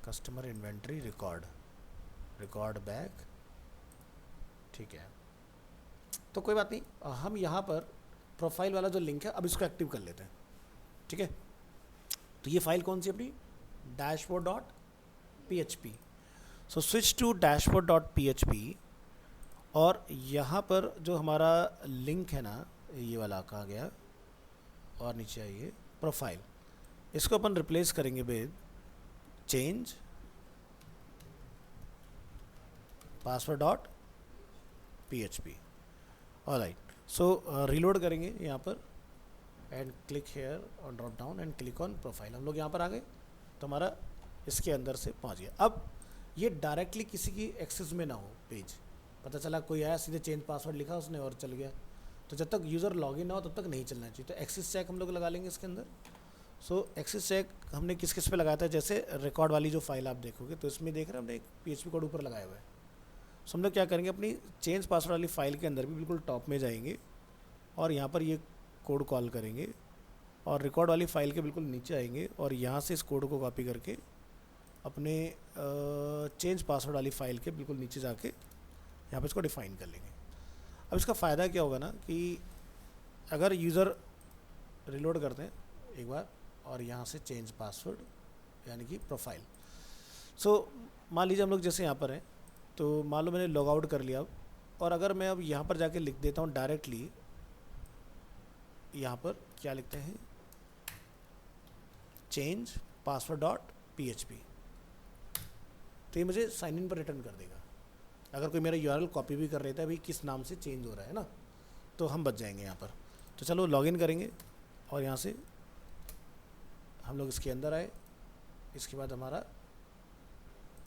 कस्टमर इन्वेंट्री रिकॉर्ड बैक, ठीक है। तो कोई बात नहीं, हम यहाँ पर प्रोफाइल वाला जो लिंक है अब इसको एक्टिव कर लेते हैं, ठीक है। तो ये फाइल कौन सी अपनी, dashboard.php। So switch to dashboard.php और यहाँ पर जो हमारा लिंक है ना, ये वाला कहा गया और नीचे आइए प्रोफाइल, इसको अपन रिप्लेस करेंगे with change password.php। Alright, so reload करेंगे यहाँ पर and click here on drop down and click on profile. हम लोग यहाँ पर आ गए तो हमारा इसके अंदर से पहुँच गया। अब ये डायरेक्टली किसी की एक्सेस में ना हो पेज, पता चला कोई आया सीधे चेंज पासवर्ड लिखा उसने और चल गया, तो जब तक यूज़र लॉगिन ना हो तब तक नहीं चलना चाहिए। तो एक्सेस चेक हम लोग लगा लेंगे इसके अंदर। सो एक्सेस चेक हमने किस किस पे लगाया था, जैसे रिकॉर्ड वाली जो फाइल आप देखोगे तो इसमें देख रहे हैं हमने एक PHP कोड ऊपर लगाया हुआ है। सो हम लोग क्या करेंगे, अपनी चेंज पासवर्ड वाली फाइल के अंदर भी बिल्कुल टॉप में जाएंगे और यहाँ पर ये कोड कॉल करेंगे और रिकॉर्ड वाली फाइल के बिल्कुल नीचे आएंगे और यहाँ से इस कोड को कॉपी करके अपने चेंज पासवर्ड वाली फाइल के बिल्कुल नीचे जाके यहाँ पे इसको डिफ़ाइन कर लेंगे। अब इसका फ़ायदा क्या होगा ना कि अगर यूज़र रिलोड करते हैं एक बार और यहाँ से चेंज पासवर्ड यानी कि प्रोफाइल, सो मान लीजिए हम लोग जैसे यहाँ पर हैं, तो मान लो मैंने लॉग आउट कर लिया अब, और अगर मैं अब यहाँ पर जाके लिख देता हूँ डायरेक्टली, यहाँ पर क्या लिखते हैं, चेंज password.php, तो ये मुझे साइन इन पर रिटर्न कर देगा। अगर कोई मेरा URL कॉपी भी कर लेता है भाई किस नाम से चेंज हो रहा है ना, तो हम बच जाएंगे यहाँ पर। तो चलो लॉगिन करेंगे और यहाँ से हम लोग इसके अंदर आए, इसके बाद हमारा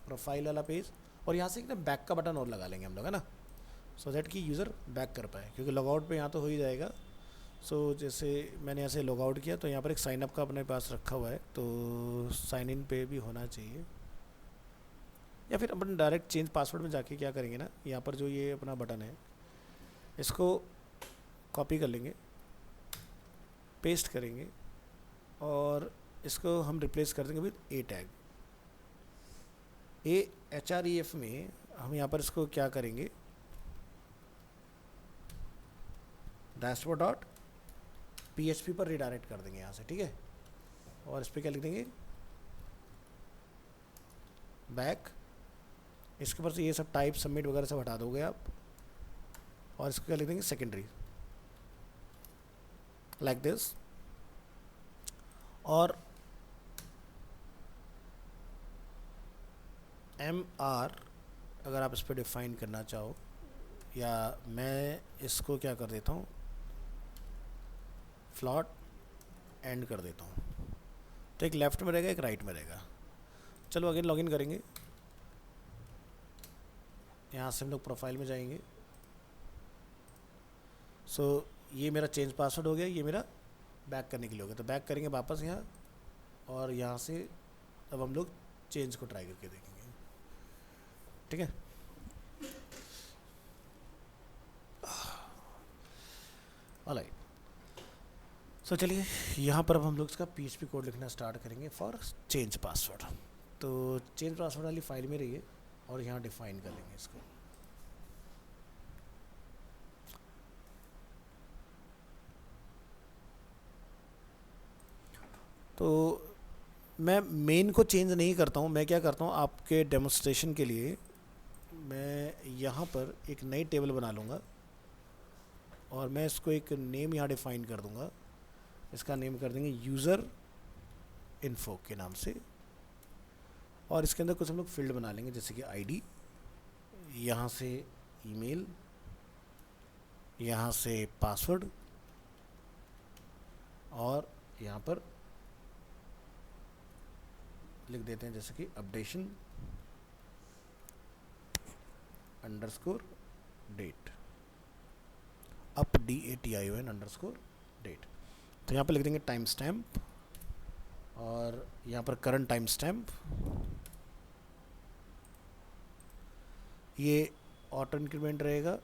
प्रोफाइल वाला पेज, और यहाँ से एक ना बैक का बटन और लगा लेंगे हम लोग, है ना, सो दैट कि यूज़र बैक कर पाए, क्योंकि लॉग आउट पे यहाँ तो हो ही जाएगा। सो जैसे मैंने ऐसे लॉग आउट किया तो यहाँ पर एक साइन अप का अपने पास रखा हुआ है, तो साइन इन पे भी होना चाहिए। या फिर अपन डायरेक्ट चेंज पासवर्ड में जाके क्या करेंगे ना, यहाँ पर जो ये अपना बटन है इसको कॉपी कर लेंगे, पेस्ट करेंगे और इसको हम रिप्लेस कर देंगे विद ए टैग। AHREF में हम यहाँ पर इसको क्या करेंगे, डैशबोर्ड डॉट PHP पर रिडायरेक्ट कर देंगे यहाँ से, ठीक है। और इस पर क्या लिख देंगे, बैक। इसके ऊपर से ये सब टाइप सबमिट वगैरह सब हटा दोगे आप, और इसको क्या लिख देंगे, सेकेंडरी, लाइक दिस। और MR अगर आप इस पर डिफाइन करना चाहो, या मैं इसको क्या कर देता हूँ, फ्लॉट एंड कर देता हूँ, तो एक लेफ्ट में रहेगा एक राइट में रहेगा। चलो अगेन लॉगिन करेंगे, यहाँ से हम लोग प्रोफाइल में जाएंगे। सो ये मेरा चेंज पासवर्ड हो गया, ये मेरा बैक करने के लिए हो गया, तो बैक करेंगे वापस यहाँ, और यहाँ से अब हम लोग चेंज को ट्राई करके देखेंगे, ठीक है। ऑलराइट, सो चलिए यहाँ पर अब हम लोग इसका PHP कोड लिखना स्टार्ट करेंगे फॉर चेंज पासवर्ड। तो चेंज पासवर्ड वाली फाइल में रहिए और यहाँ डिफाइन कर लेंगे इसको। तो मैं मेन को चेंज नहीं करता हूँ, मैं क्या करता हूँ आपके डेमोन्स्ट्रेशन के लिए मैं यहाँ पर एक नई टेबल बना लूँगा और मैं इसको एक नेम यहाँ डिफाइन कर दूँगा। इसका नेम कर देंगे यूज़र इन्फो के नाम से, और इसके अंदर कुछ हम लोग फील्ड बना लेंगे, जैसे कि ID, यहाँ से ईमेल, यहाँ से पासवर्ड, और यहाँ पर लिख देते हैं जैसे कि updation underscore date, DATION underscore date. तो यहाँ पर लिख देंगे टाइम स्टैम्प, और यहाँ पर करंट टाइम स्टैम्प, ये ऑटो इंक्रीमेंट रहेगा।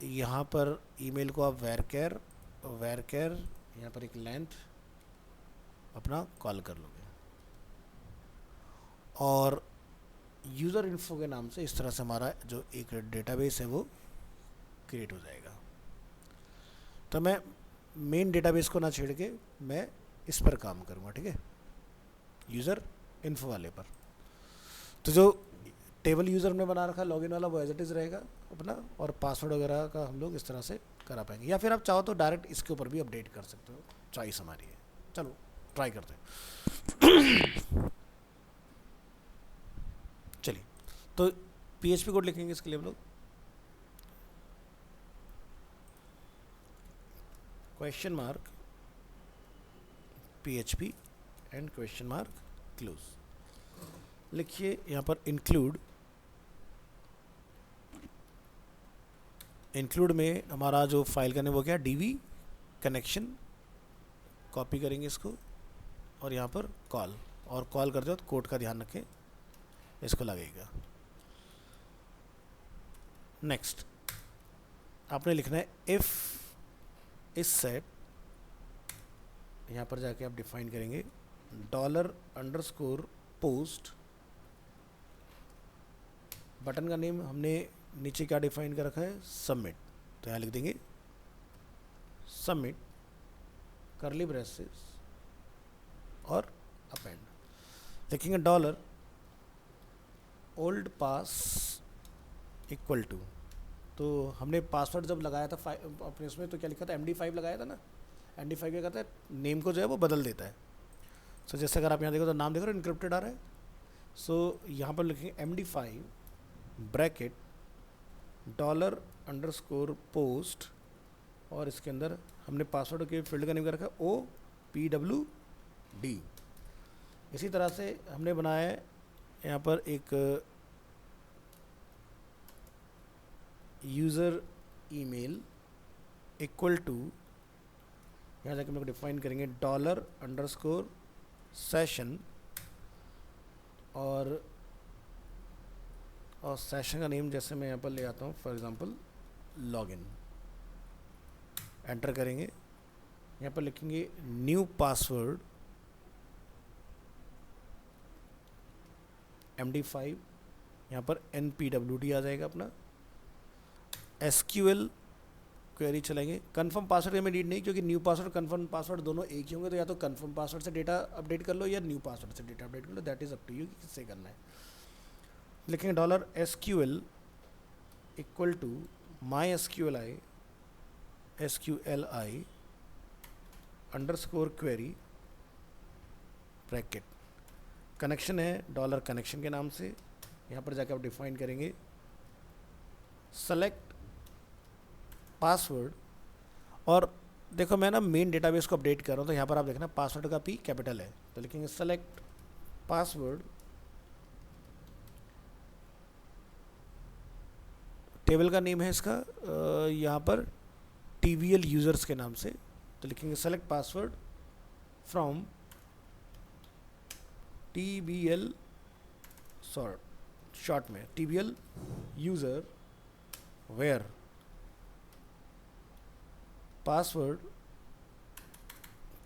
यहाँ पर ईमेल को आप वेरकेर यहाँ पर एक लेंथ अपना कॉल कर लोगे, और यूज़र इन्फो के नाम से इस तरह से हमारा जो एक डेटाबेस है वो क्रिएट हो जाएगा। तो मैं मेन डेटाबेस को ना छेड़ के मैं इस पर काम करूँगा, ठीक है, यूज़र इन्फो वाले पर। तो जो टेबल यूज़र हमने बना रखा लॉगिन वाला वो एज इट इज़ रहेगा अपना, और पासवर्ड वगैरह का हम लोग इस तरह से करा पाएंगे, या फिर आप चाहो तो डायरेक्ट इसके ऊपर भी अपडेट कर सकते हो, चॉइस हमारी है। चलो ट्राई करते हैं। चलिए, तो PHP कोड लिखेंगे इसके लिए हम लोग, question mark PHP and question mark close लिखिए। यहाँ पर इंक्लूड में हमारा जो फाइल का नेम वो क्या, DB कनेक्शन, कॉपी करेंगे इसको, और यहाँ पर कॉल, और कॉल करते वक्त कोड का ध्यान रखें, इसको लगेगा। नेक्स्ट आपने लिखना है इफ़ इस सेट, यहाँ पर जाके आप डिफाइन करेंगे $_पोस्ट, बटन का नेम हमने नीचे क्या डिफाइन कर रखा है, सबमिट, तो यहाँ लिख देंगे सबमिट करली ब्रेसेस और अपेंड, लिखेंगे $ओल्ड पास इक्वल टू, तो हमने पासवर्ड जब लगाया था अपने उसमें तो क्या लिखा था, MD5 लगाया था ना। MD5 क्या करता है, नेम को जो है वो बदल देता है। सो जैसे अगर आप यहाँ देखो तो नाम देख रहे हो इनक्रिप्टेड आ रहा है, सो यहाँ पर लिखेंगे MD5 ब्रैकेट $_पोस्ट, और इसके अंदर हमने पासवर्ड के फील्ड का नेम कर रखा है OPWD। इसी तरह से हमने बनाया है यहाँ पर एक यूज़र ईमेल इक्वल टू यहाँ जाके हम लोग डिफाइन करेंगे $_session और सेशन का नेम जैसे मैं यहाँ पर ले आता हूँ, फॉर एग्जांपल लॉगिन। एंटर करेंगे, यहाँ पर लिखेंगे न्यू पासवर्ड MD5, यहाँ पर NPWD आ जाएगा अपना। SQL क्वेरी चलाएंगे। कंफर्म पासवर्ड हमें नीड नहीं, क्योंकि न्यू पासवर्ड कंफर्म पासवर्ड दोनों एक ही होंगे, तो या तो कंफर्म पासवर्ड से डेटा अपडेट कर लो या न्यू पासवर्ड से डेटा अपडेट कर लो, that is up to you कि किससे करना है। लिखेंगे $SQL equal to MySQLi SQLi underscore query bracket. Connection है $कनेक्शन के नाम से। यहाँ पर जाकर आप डिफाइन करेंगे सेलेक्ट पासवर्ड, और देखो मैं ना मेन डेटाबेस को अपडेट कर रहा हूँ, तो यहाँ पर आप देखना पासवर्ड का P कैपिटल है, तो लिखेंगे सेलेक्ट पासवर्ड। टेबल का नेम है इसका यहाँ पर TVL यूज़र्स के नाम से, तो लिखेंगे select password from TBL short में TBL user where password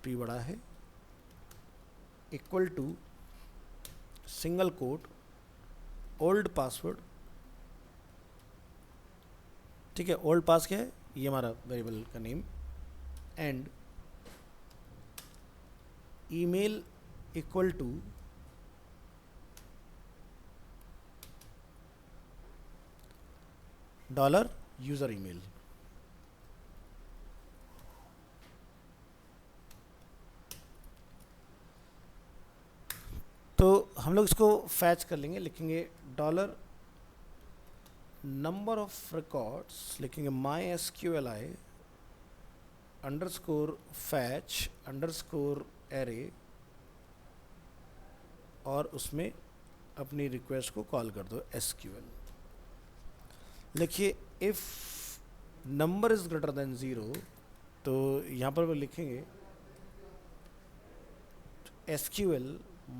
P बड़ा है equal to single quote old password. ठीक है, ओल्ड पास क्या है, ये हमारा वेरिएबल का name, and email equal to $user email. तो हम लोग इसको फैच कर लेंगे, लिखेंगे $नंबर ऑफ रिकॉर्ड्स, लिखेंगे MySQLi underscore fetch underscore array, और उसमें अपनी रिक्वेस्ट को कॉल कर दो SQL। लिखिए if number is greater than 0, तो यहाँ पर वो लिखेंगे SQL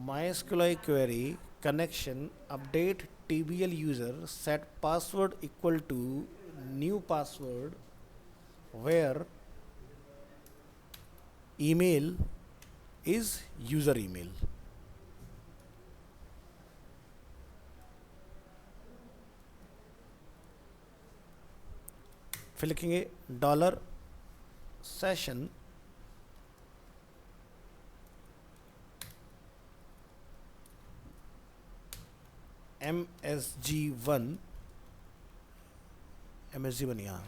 MySQLi query connection update TBL user set password equal to new password where email is user email। फिर लिखेंगे $session MSG1 यहाँ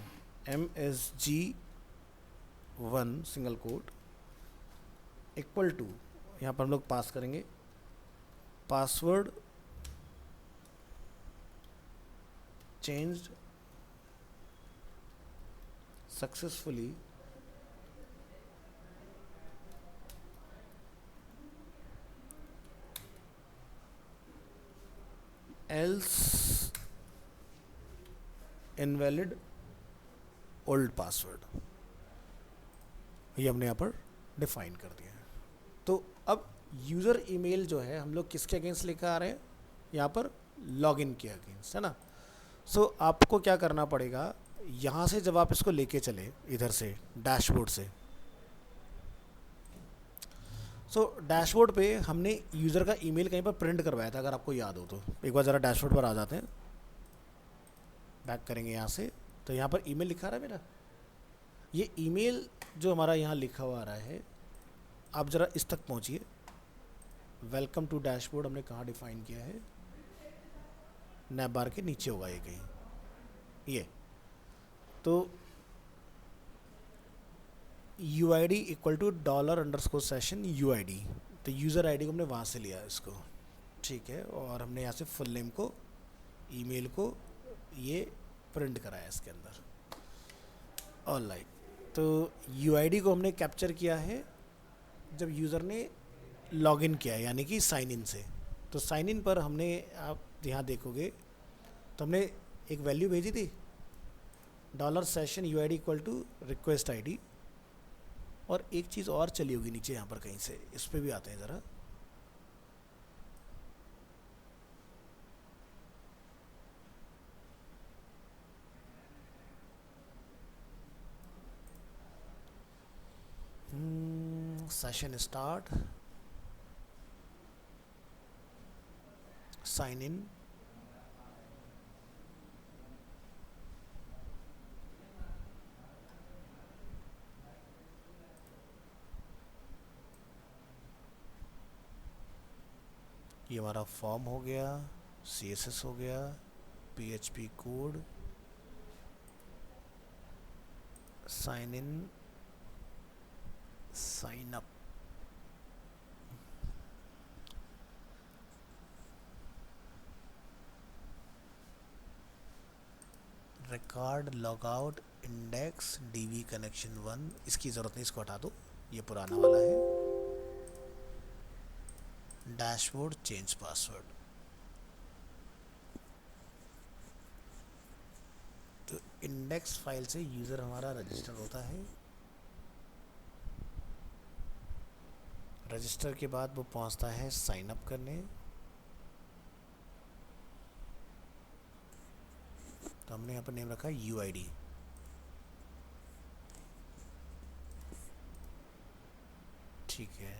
MSG1 single quote equal to, यहाँ पर हम लोग पास करेंगे password changed successfully else invalid old password, ये हमने यहाँ पर डिफाइन कर दिया है। तो अब यूज़र ईमेल जो है हम लोग किसके अगेंस्ट लेकर आ रहे हैं, यहाँ पर लॉगिन के अगेंस्ट, है ना। सो आपको क्या करना पड़ेगा, यहाँ से जब आप इसको लेके चले इधर से डैशबोर्ड से, सो डैशबोर्ड पे हमने यूज़र का ईमेल कहीं पर प्रिंट करवाया था, अगर आपको याद हो तो। एक बार ज़रा डैशबोर्ड पर आ जाते हैं, बैक करेंगे यहाँ से, तो यहाँ पर ईमेल लिखा रहा है मेरा, ये ईमेल जो हमारा यहाँ लिखा हुआ आ रहा है, आप ज़रा इस तक पहुँचिए। वेलकम टू डैशबोर्ड हमने कहाँ डिफाइन किया है, नैब बार के नीचे होगा ये कहीं, ये तो UID equal to $_session UID, तो यूज़र आईडी को हमने वहाँ से लिया इसको, ठीक है, और हमने यहाँ से फुल नेम को ईमेल को ये प्रिंट कराया इसके अंदर। ऑलराइट, तो UID को हमने कैप्चर किया है जब यूज़र ने लॉगिन किया है, यानी कि साइन इन से। तो साइन इन पर हमने, आप यहाँ देखोगे तो हमने एक वैल्यू भेजी थी $session UID equal to request ID, और एक चीज़ और चली होगी नीचे यहाँ पर कहीं से, इस पे भी आते हैं ज़रा। सेशन स्टार्ट, साइन इन, ये हमारा फॉर्म हो गया, CSS हो गया, PHP code, sign in, sign up. Record logout index DB connection 1, इसकी ज़रूरत नहीं, इसको हटा दो, ये पुराना वाला है। Dashboard change password. तो इंडेक्स फाइल से यूज़र हमारा रजिस्टर होता है, रजिस्टर के बाद वो पहुंचता है साइन अप करने। तो हमने यहाँ पर नेम रखा UID। ठीक है,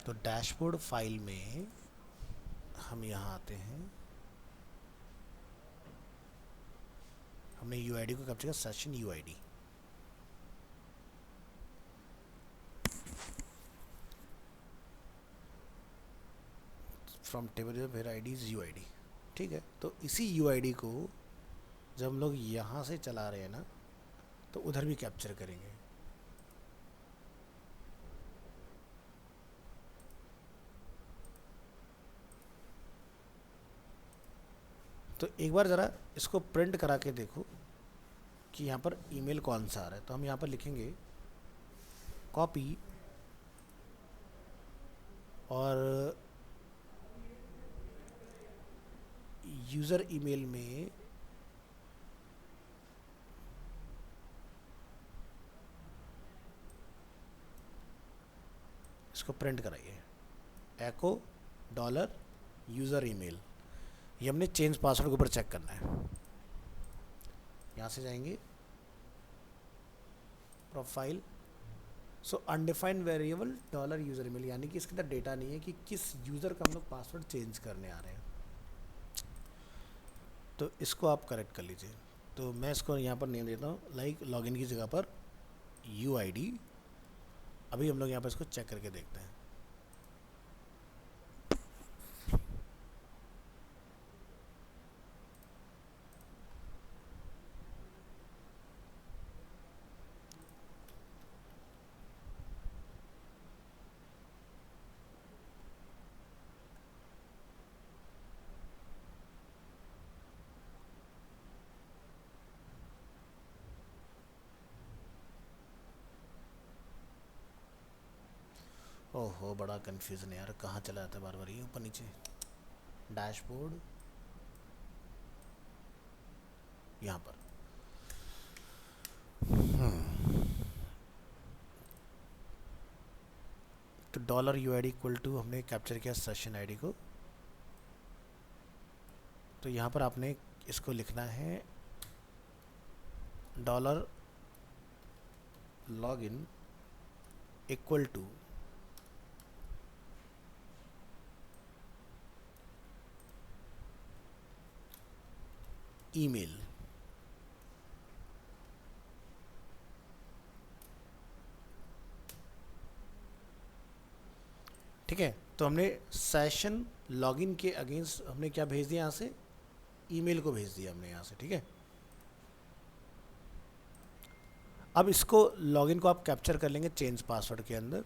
तो डैशबोर्ड फाइल में हम यहाँ आते हैं, हमने UID को कैप्चर किया, session UID। From table where ID is UID। ठीक है, तो इसी UID को जब हम लोग यहाँ से चला रहे हैं ना, तो उधर भी कैप्चर करेंगे। तो एक बार ज़रा इसको प्रिंट करा के देखो कि यहाँ पर ईमेल कौन सा आ रहा है। तो हम यहाँ पर लिखेंगे कॉपी और यूज़र ईमेल में इसको प्रिंट कराइए, एको डॉलर यूज़र ईमेल। ये हमने चेंज पासवर्ड के ऊपर चेक करना है। यहाँ से जाएंगे profile, so undefined variable dollar user email, यानी कि इसके अंदर डेटा नहीं है कि किस यूज़र का हम लोग पासवर्ड चेंज करने आ रहे हैं। तो इसको आप करेक्ट कर लीजिए। तो मैं इसको यहाँ पर नेम देता हूँ, लाइक लॉगिन की जगह पर UID। अभी हम लोग यहाँ पर इसको चेक करके देखते हैं। ओहो, बड़ा कन्फ्यूज़न है यार, कहाँ चला जाता है बार बार ये ऊपर नीचे। डैशबोर्ड यहाँ पर, तो डॉलर UID इक्वल टू हमने कैप्चर किया सेशन ID को। तो यहाँ पर आपने इसको लिखना है dollar login equal to email. ठीक है, तो हमने सेशन लॉगिन के अगेंस्ट हमने क्या भेज दिया, यहाँ से ईमेल को भेज दिया हमने यहाँ से। ठीक है, अब इसको लॉगिन को आप कैप्चर कर लेंगे चेंज पासवर्ड के अंदर।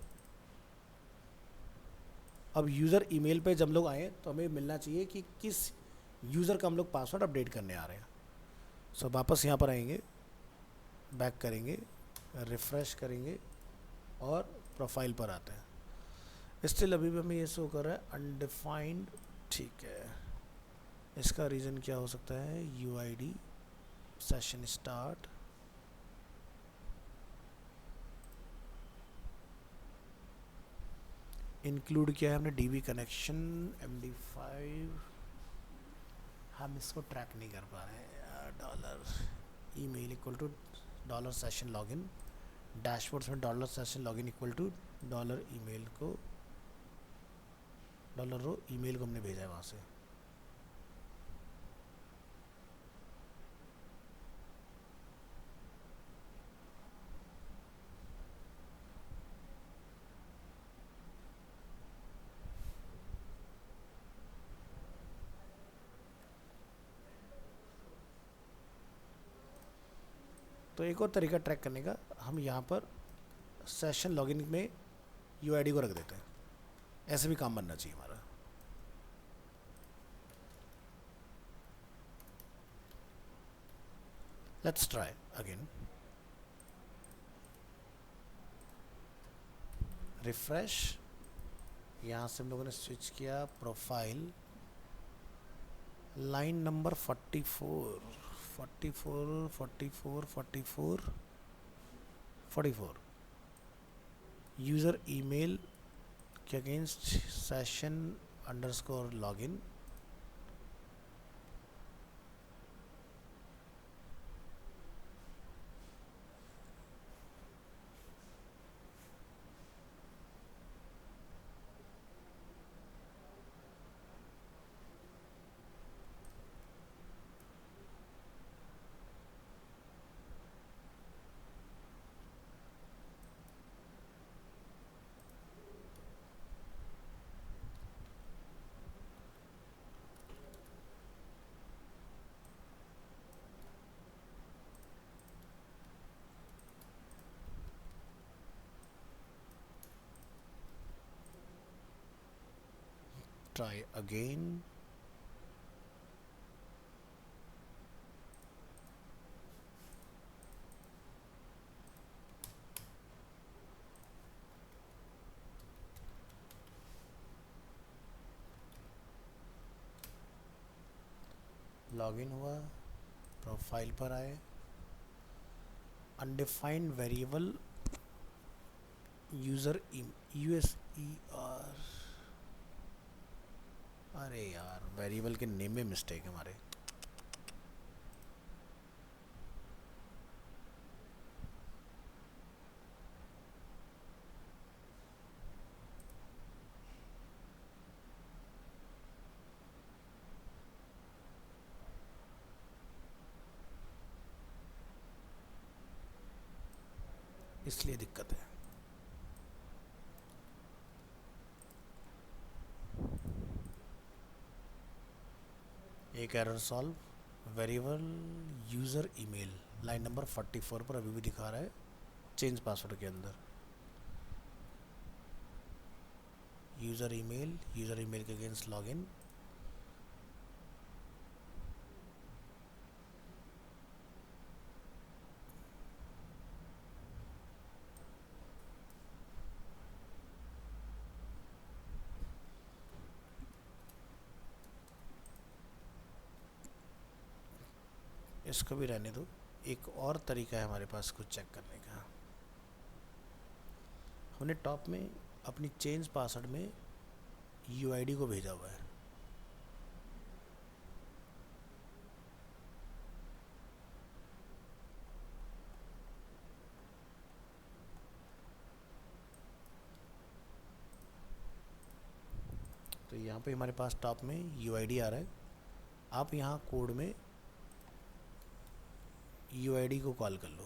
अब यूज़र ईमेल पे जब लोग आए तो हमें मिलना चाहिए कि किस यूज़र का हम लोग पासवर्ड अपडेट करने आ रहे हैं। सो वापस यहाँ पर आएंगे, बैक करेंगे, रिफ़्रेश करेंगे और प्रोफाइल पर आते हैं। स्टिल अभी भी हमें ये शो कर रहा है अनडिफाइंड। ठीक है, इसका रीज़न क्या हो सकता है? UID सेशन स्टार्ट, इंक्लूड किया है हमने DB कनेक्शन MD5, हम इसको ट्रैक नहीं कर पा रहे हैं। Dollar email equal to dollar session login, dashboards में dollar session login equal to dollar email को, डॉलर रो ईमेल को हमने भेजा है वहाँ से। तो एक और तरीका ट्रैक करने का, हम यहाँ पर सेशन लॉगिन में UID को रख देते हैं, ऐसे भी काम बनना चाहिए हमारा। लेट्स ट्राई अगेन, रिफ्रेश, यहाँ से हम लोगों ने स्विच किया profile, line number 44 44 44 44 44, user email के against session underscore login, try again, login हुआ, प्रोफाइल पर आए, अनडिफाइंड वेरिएबल यूज़र USER, अरे यार वेरिएबल के नेम में मिस्टेक है हमारे। इसलिए दिक्कत है। एक error solve, variable user email line number 44 पर अभी भी दिखा रहा है चेंज पासवर्ड के अंदर, यूज़र ईमेल के अगेंस्ट लॉगिन, इसको भी रहने दो। एक और तरीका है हमारे पास कुछ चेक करने का, हमने टॉप में अपनी चेंज पासवर्ड में UID को भेजा हुआ है, तो यहाँ पे हमारे पास टॉप में UID आ रहा है। आप यहाँ कोड में UID को कॉल कर लो,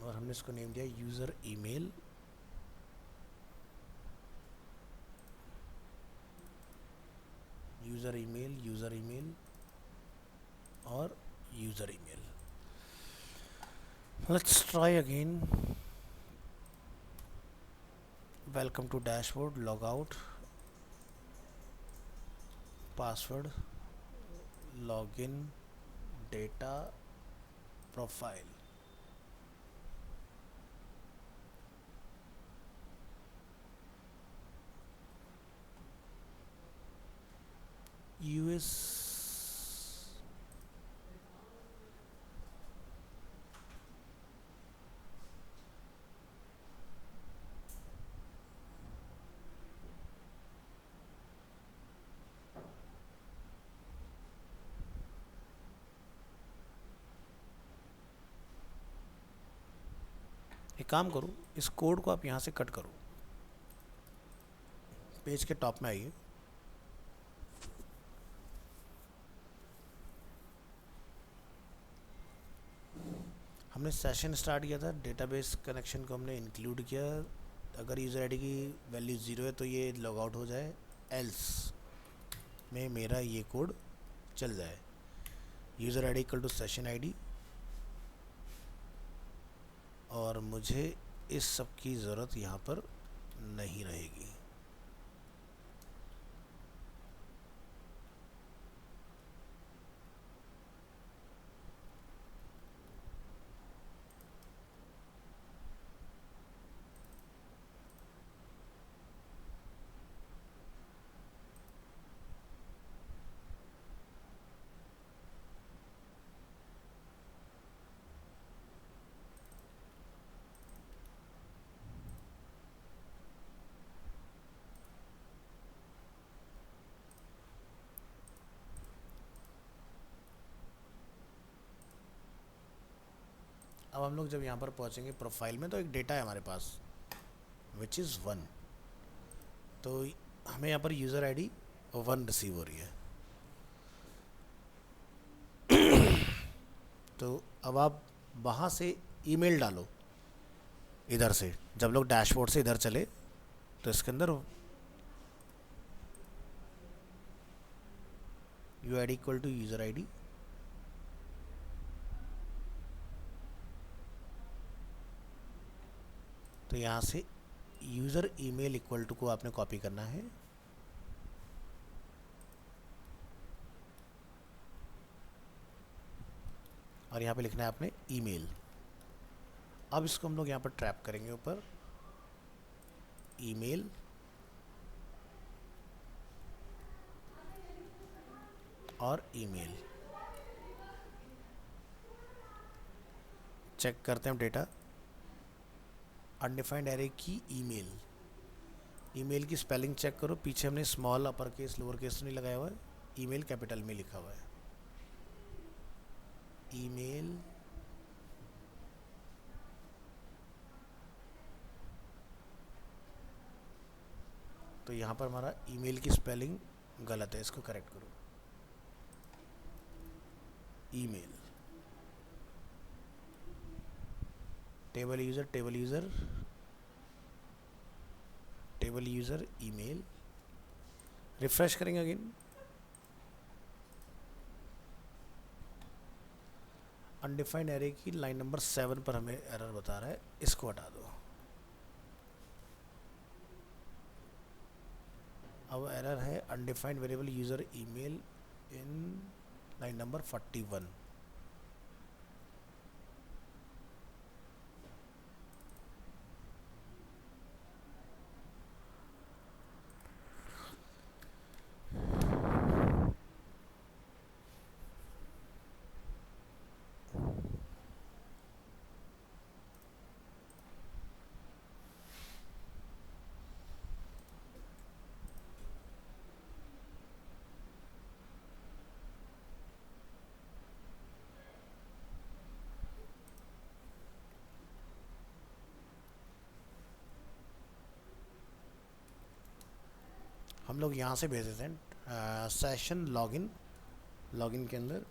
और हमने इसको नेम दिया यूज़र ईमेल, यूज़र ईमेल और user email. Let's try again, welcome to dashboard, log out, password login data profile. यूएस एक काम करो, इस कोड को आप यहाँ से कट करो, पेज के टॉप में आइए, हमने सेशन स्टार्ट किया था, डेटाबेस कनेक्शन को हमने इंक्लूड किया। अगर यूज़र आईडी की वैल्यू 0 है तो ये लॉग आउट हो जाए, एल्स में मेरा ये कोड चल जाए। User ID equal to session ID, और मुझे इस सब की ज़रूरत यहाँ पर नहीं रहेगी। अब हम लोग जब यहाँ पर पहुँचेंगे प्रोफाइल में, तो एक डेटा है हमारे पास विच इज़ 1, तो हमें यहाँ पर यूज़र आईडी 1 रिसीव हो रही है। तो अब आप वहाँ से ईमेल डालो इधर से, जब लोग डैशबोर्ड से इधर चले तो इसके अंदर U I D equal to user I D, तो यहाँ से यूज़र ईमेल इक्वल टू को आपने कॉपी करना है, और यहाँ पे लिखना है आपने ईमेल। अब इसको हम लोग यहाँ पर ट्रैप करेंगे ऊपर, ईमेल और ईमेल। चेक करते हैं हम डेटा, अनडिफाइंड एरे की ईमेल, ईमेल की स्पेलिंग चेक करो, पीछे हमने small upper case lower case नहीं लगाया हुआ है, ईमेल कैपिटल में लिखा हुआ है। ईमेल तो यहाँ पर हमारा ईमेल की स्पेलिंग गलत है, इसको करेक्ट करो। Email table user table user table user email, refresh करेंगे अगेन, अनडिफाइंड एरे की लाइन नंबर 7 पर हमें एरर बता रहा है, इसको हटा दो। अब एरर है undefined variable user email in line number 41। हम लोग यहाँ से भेज देते हैं सेशन लॉगिन, लॉगिन के अंदर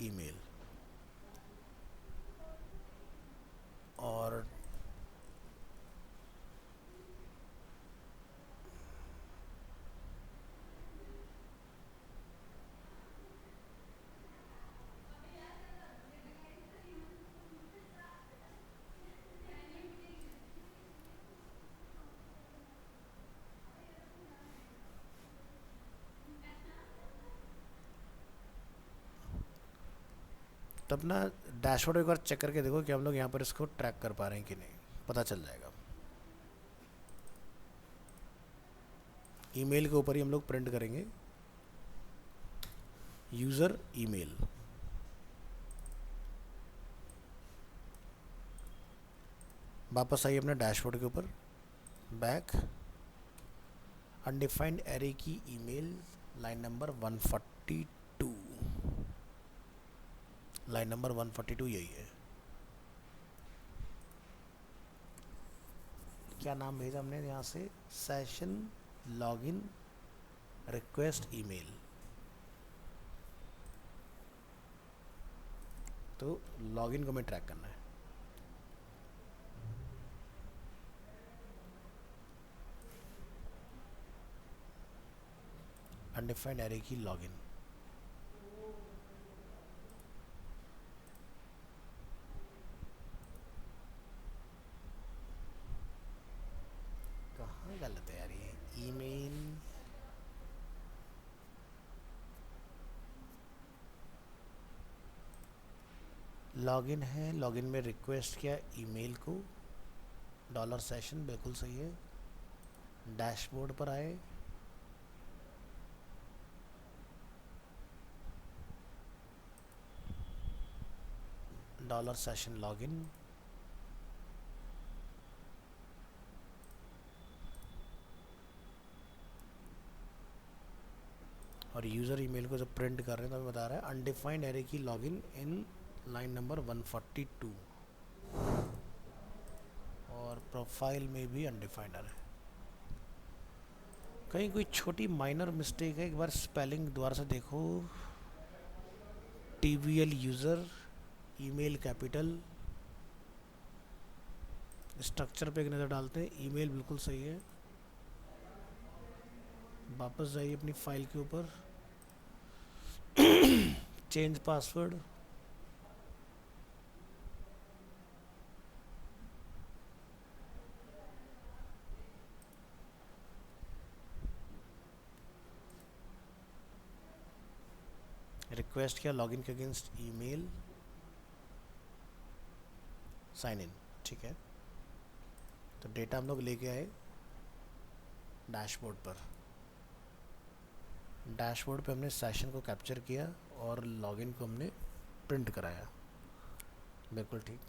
ईमेल, और तब ना डैशबोर्ड एक बार चेक करके देखो कि हम लोग यहाँ पर इसको ट्रैक कर पा रहे हैं कि नहीं, पता चल जाएगा। ईमेल के ऊपर ही हम लोग प्रिंट करेंगे यूज़र ईमेल। वापस आइए अपने डैशबोर्ड के ऊपर, बैक, अनडिफाइंड एरे की email, line number 142, line number 142 यही है। क्या नाम भेजा हमने यहाँ से, सेशन लॉगिन रिक्वेस्ट ईमेल। तो लॉगिन को हमें ट्रैक करना है। अनडिफाइंड एरे की लॉगिन, कहाँ गलत है यार ये, ईमेल लॉगिन है, लॉगिन में रिक्वेस्ट किया ईमेल को, डॉलर सेशन बिल्कुल सही है। डैशबोर्ड पर आए, डॉलर सेशन लॉगिन, और यूज़र ईमेल को जब प्रिंट कर रहे हैं तो हमें बता रहा है अनडिफाइंड एरे की लॉगिन इन लाइन नंबर 142, और प्रोफाइल में भी अनडिफाइंड एरे। कहीं कोई छोटी माइनर मिस्टेक है, एक बार स्पेलिंग दोबारा से देखो। TVL user email capital, structure पे एक नज़र डालते हैं, ईमेल बिल्कुल सही है। वापस जाइए अपनी फाइल के ऊपर, चेंज पासवर्ड, रिक्वेस्ट किया लॉगिन के अगेंस्ट ईमेल, साइन इन, ठीक है। तो डेटा हम लोग लेके आए डैशबोर्ड पर, डैशबोर्ड पे हमने सेशन को कैप्चर किया और लॉगिन को हमने प्रिंट कराया, बिल्कुल ठीक।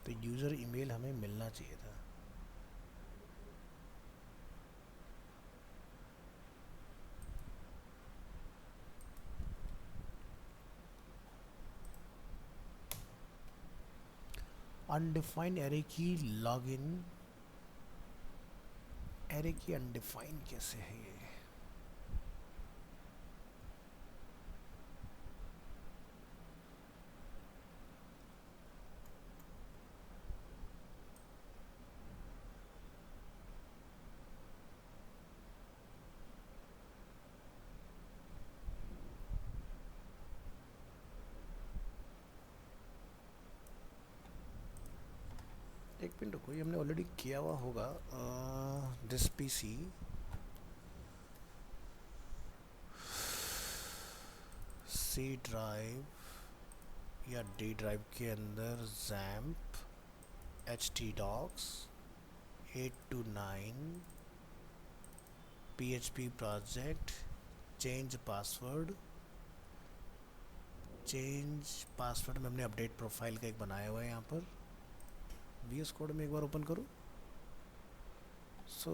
तो यूज़र ईमेल हमें मिलना चाहिए था। अनडिफाइंड एरे की लॉगिन, एरे की अनडिफाइंड कैसे है ये, एक मिनट रुको, ये हमने ऑलरेडी किया हुआ होगा। दिस PC C ड्राइव या D ड्राइव के अंदर XAMPP htdocs 829 PHP project, change password, change password में हमने अपडेट प्रोफाइल का एक बनाया हुआ है यहाँ पर। VS कोड में एक बार ओपन करूँ, सो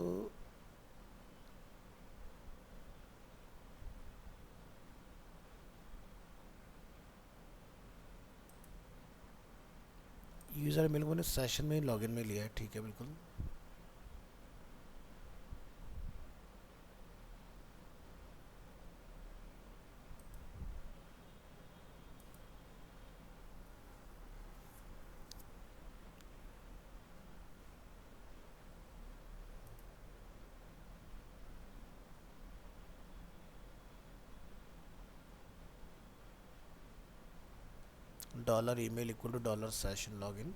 यूज़र मेल को ने सेशन में लॉगिन में लिया है, ठीक है बिल्कुल। Dollar email equal to dollar session login.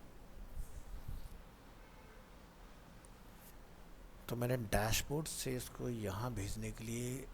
तो मैंने डैशबोर्ड से इसको यहाँ भेजने के लिए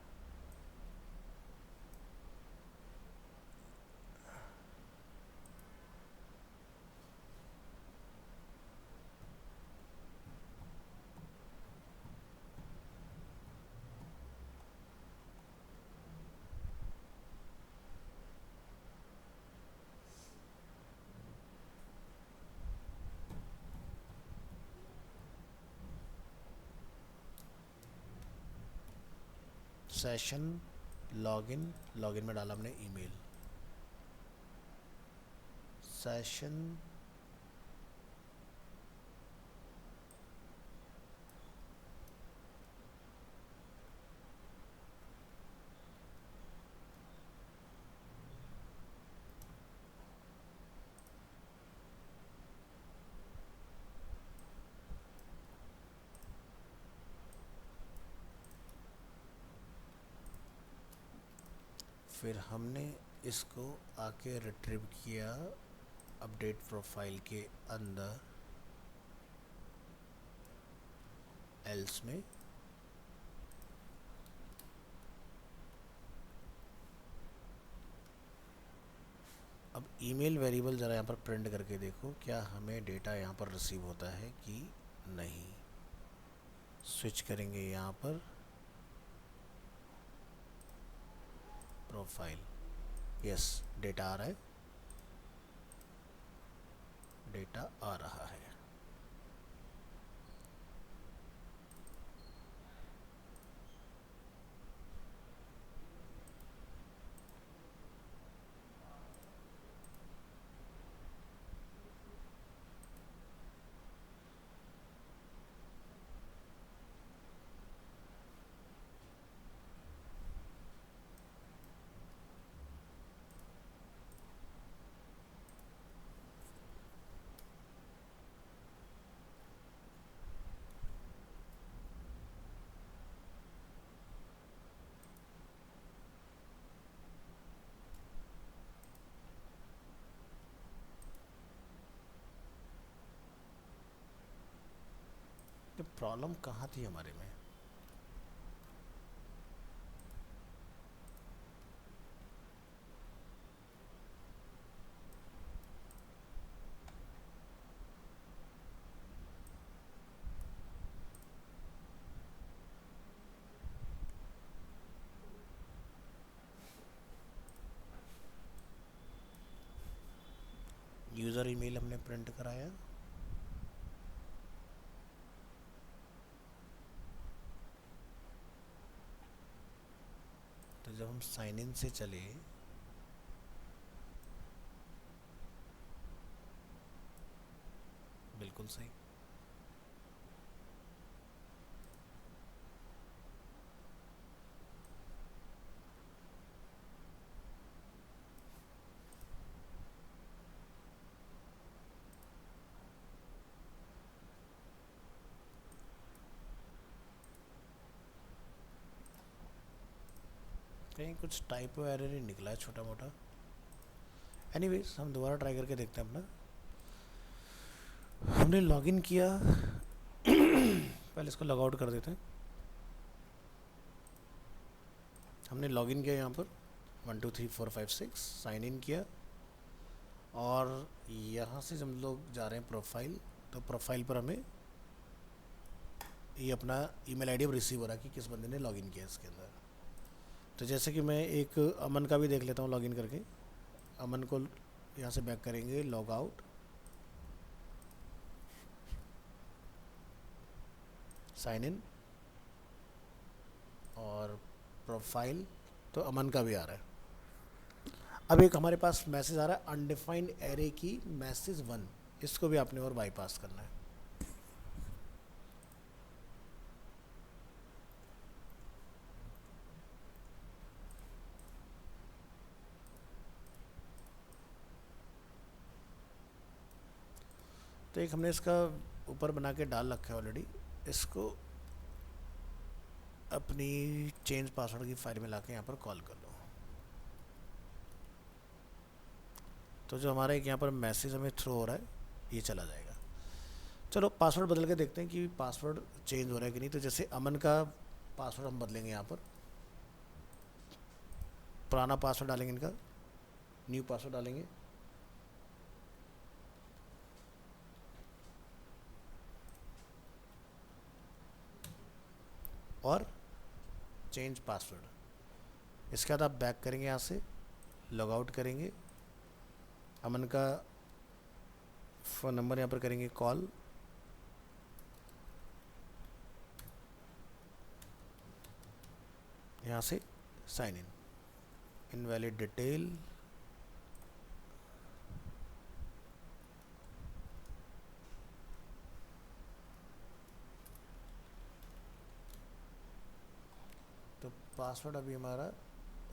सेशन लॉगिन, लॉगिन में डाला हमने ईमेल, सेशन फिर हमने इसको आके रिट्रीव किया अपडेट प्रोफाइल के अंदर एल्स में। अब ईमेल वेरिएबल ज़रा यहाँ पर प्रिंट करके देखो क्या हमें डेटा यहाँ पर रिसीव होता है कि नहीं। स्विच करेंगे यहाँ पर प्रोफाइल, यस डेटा आ रहा है, डेटा आ रहा है। तो प्रॉब्लम कहाँ थी हमारे में? यूज़र ईमेल हमने प्रिंट कराया, तो जब हम साइन इन से चले बिल्कुल सही। कहीं कुछ टाइपो एरर ही निकला है छोटा मोटा। एनीवेज हम दोबारा ट्राई करके देखते हैं अपना। हमने लॉगिन किया पहले इसको लॉग आउट कर देते हैं। हमने लॉगिन किया यहाँ पर 1 2 3 4 5 6 साइन इन किया, और यहाँ से जब हम लोग जा रहे हैं प्रोफाइल, तो प्रोफाइल पर हमें ये अपना ईमेल आईडी अब रिसीव हो रहा है कि किस बंदे ने लॉगिन किया इसके अंदर। तो जैसे कि मैं एक अमन का भी देख लेता हूँ लॉगिन करके। अमन को यहाँ से बैक करेंगे, लॉग आउट, साइन इन और प्रोफाइल, तो अमन का भी आ रहा है। अब एक हमारे पास मैसेज आ रहा है अनडिफाइंड एरे की मैसेज 1, इसको भी आपने और बाईपास करना है। तो एक हमने इसका ऊपर बना के डाल रखा है ऑलरेडी, इसको अपनी चेंज पासवर्ड की फाइल में लाके यहाँ पर कॉल कर लो। तो जो हमारा एक यहाँ पर मैसेज हमें थ्रो हो रहा है ये चला जाएगा। चलो पासवर्ड बदल के देखते हैं कि पासवर्ड चेंज हो रहा है कि नहीं। तो जैसे अमन का पासवर्ड हम बदलेंगे, यहाँ पर पुराना पासवर्ड डालेंगे, इनका न्यू पासवर्ड डालेंगे, और चेंज पासवर्ड। इसके बाद आप बैक करेंगे, यहाँ से लॉग आउट करेंगे, अमन का फ़ोन नंबर यहाँ पर करेंगे कॉल, यहाँ से साइन इन, इनवैलिड डिटेल, तो पासवर्ड अभी हमारा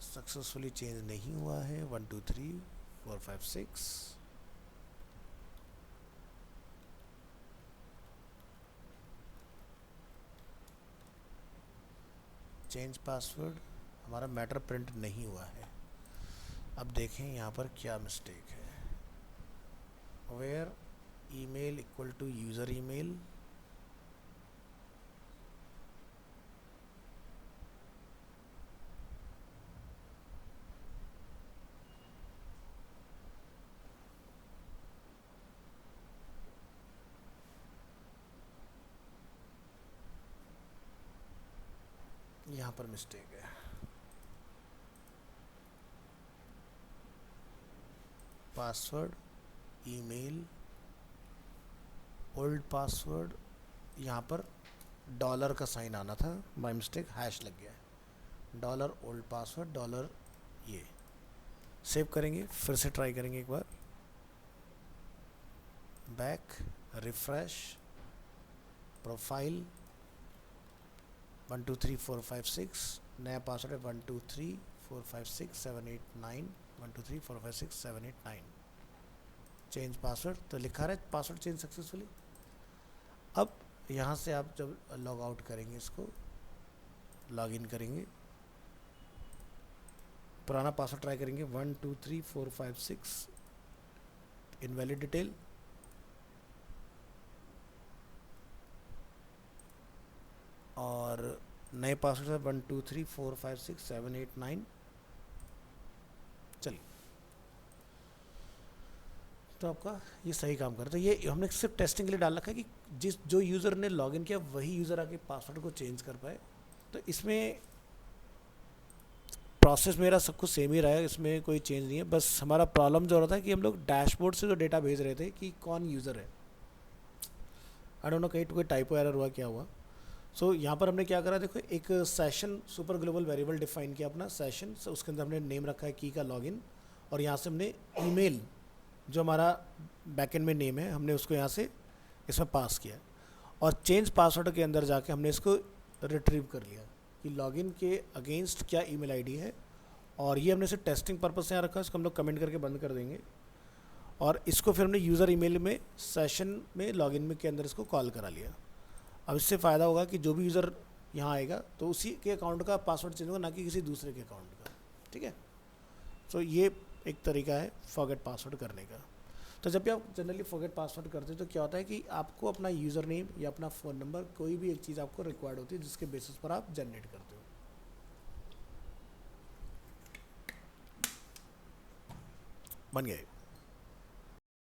सक्सेसफुली चेंज नहीं हुआ है। 1 2 3 4 5 6 चेंज पासवर्ड, हमारा मैटर प्रिंट नहीं हुआ है। अब देखें यहाँ पर क्या मिस्टेक है। Where email equal to user email, यहाँ पर मिस्टेक है। पासवर्ड ईमेल ओल्ड पासवर्ड, यहाँ पर डॉलर का साइन आना था, बाय मिस्टेक हैश लग गया है। डॉलर ओल्ड पासवर्ड, डॉलर ये सेव करेंगे, फिर से ट्राई करेंगे एक बार, बैक, रिफ्रेश, प्रोफाइल 1 2 3 4 5 6, नया पासवर्ड है 1 2 3 4 5 6 7 8 9, 1 2 3 4 5 6 7 8 9, चेंज पासवर्ड। तो लिखा रहा है पासवर्ड चेंज सक्सेसफुली। अब यहाँ से आप जब लॉग आउट करेंगे, इसको लॉग इन करेंगे, पुराना पासवर्ड ट्राई करेंगे 1 2 3 4 5 6, इनवैलिड डिटेल, और नए पासवर्ड है 1 2 3 4 5 6 7 8 9। चलिए, तो आपका ये सही काम कर रहा है। तो ये हमने सिर्फ टेस्टिंग के लिए डाल रखा है कि जो यूज़र ने लॉगिन किया वही यूज़र आके पासवर्ड को चेंज कर पाए। तो इसमें प्रोसेस मेरा सब कुछ सेम ही रहा है, इसमें कोई चेंज नहीं है। बस हमारा प्रॉब्लम जो हो रहा था कि हम लोग डैशबोर्ड से जो डेटा भेज रहे थे कि कौन यूज़र है, आई डोंट नो कहीं कोई टाइपो एरर हुआ, क्या हुआ। सो यहाँ पर हमने क्या करा, देखो एक session super global variable define किया अपना सेशन, so उसके अंदर हमने नेम रखा है की का लॉगिन, और यहाँ से हमने ईमेल जो हमारा बैकएंड में नेम है हमने उसको यहाँ से इसमें पास किया, और चेंज पासवर्ड के अंदर जाके हमने इसको रिट्रीव कर लिया कि लॉगिन के अगेंस्ट क्या ईमेल आईडी है, और ये हमने इसे टेस्टिंग पर्पस से यहाँ रखा है, इसको हम लोग कमेंट करके बंद कर देंगे। और इसको फिर हमने यूज़र ईमेल में सेशन में लॉगिन में के अंदर इसको कॉल करा लिया। अब इससे फ़ायदा होगा कि जो भी यूज़र यहाँ आएगा तो उसी के अकाउंट का पासवर्ड चेंज होगा, ना कि किसी दूसरे के अकाउंट का। ठीक है, तो ये एक तरीका है फॉरगेट पासवर्ड करने का। तो जब भी आप जनरली फॉरगेट पासवर्ड करते हो तो क्या होता है कि आपको अपना यूज़र नेम या अपना फ़ोन नंबर, कोई भी एक चीज़ आपको रिक्वायर्ड होती है जिसके बेसिस पर आप जनरेट करते हो। बन गए।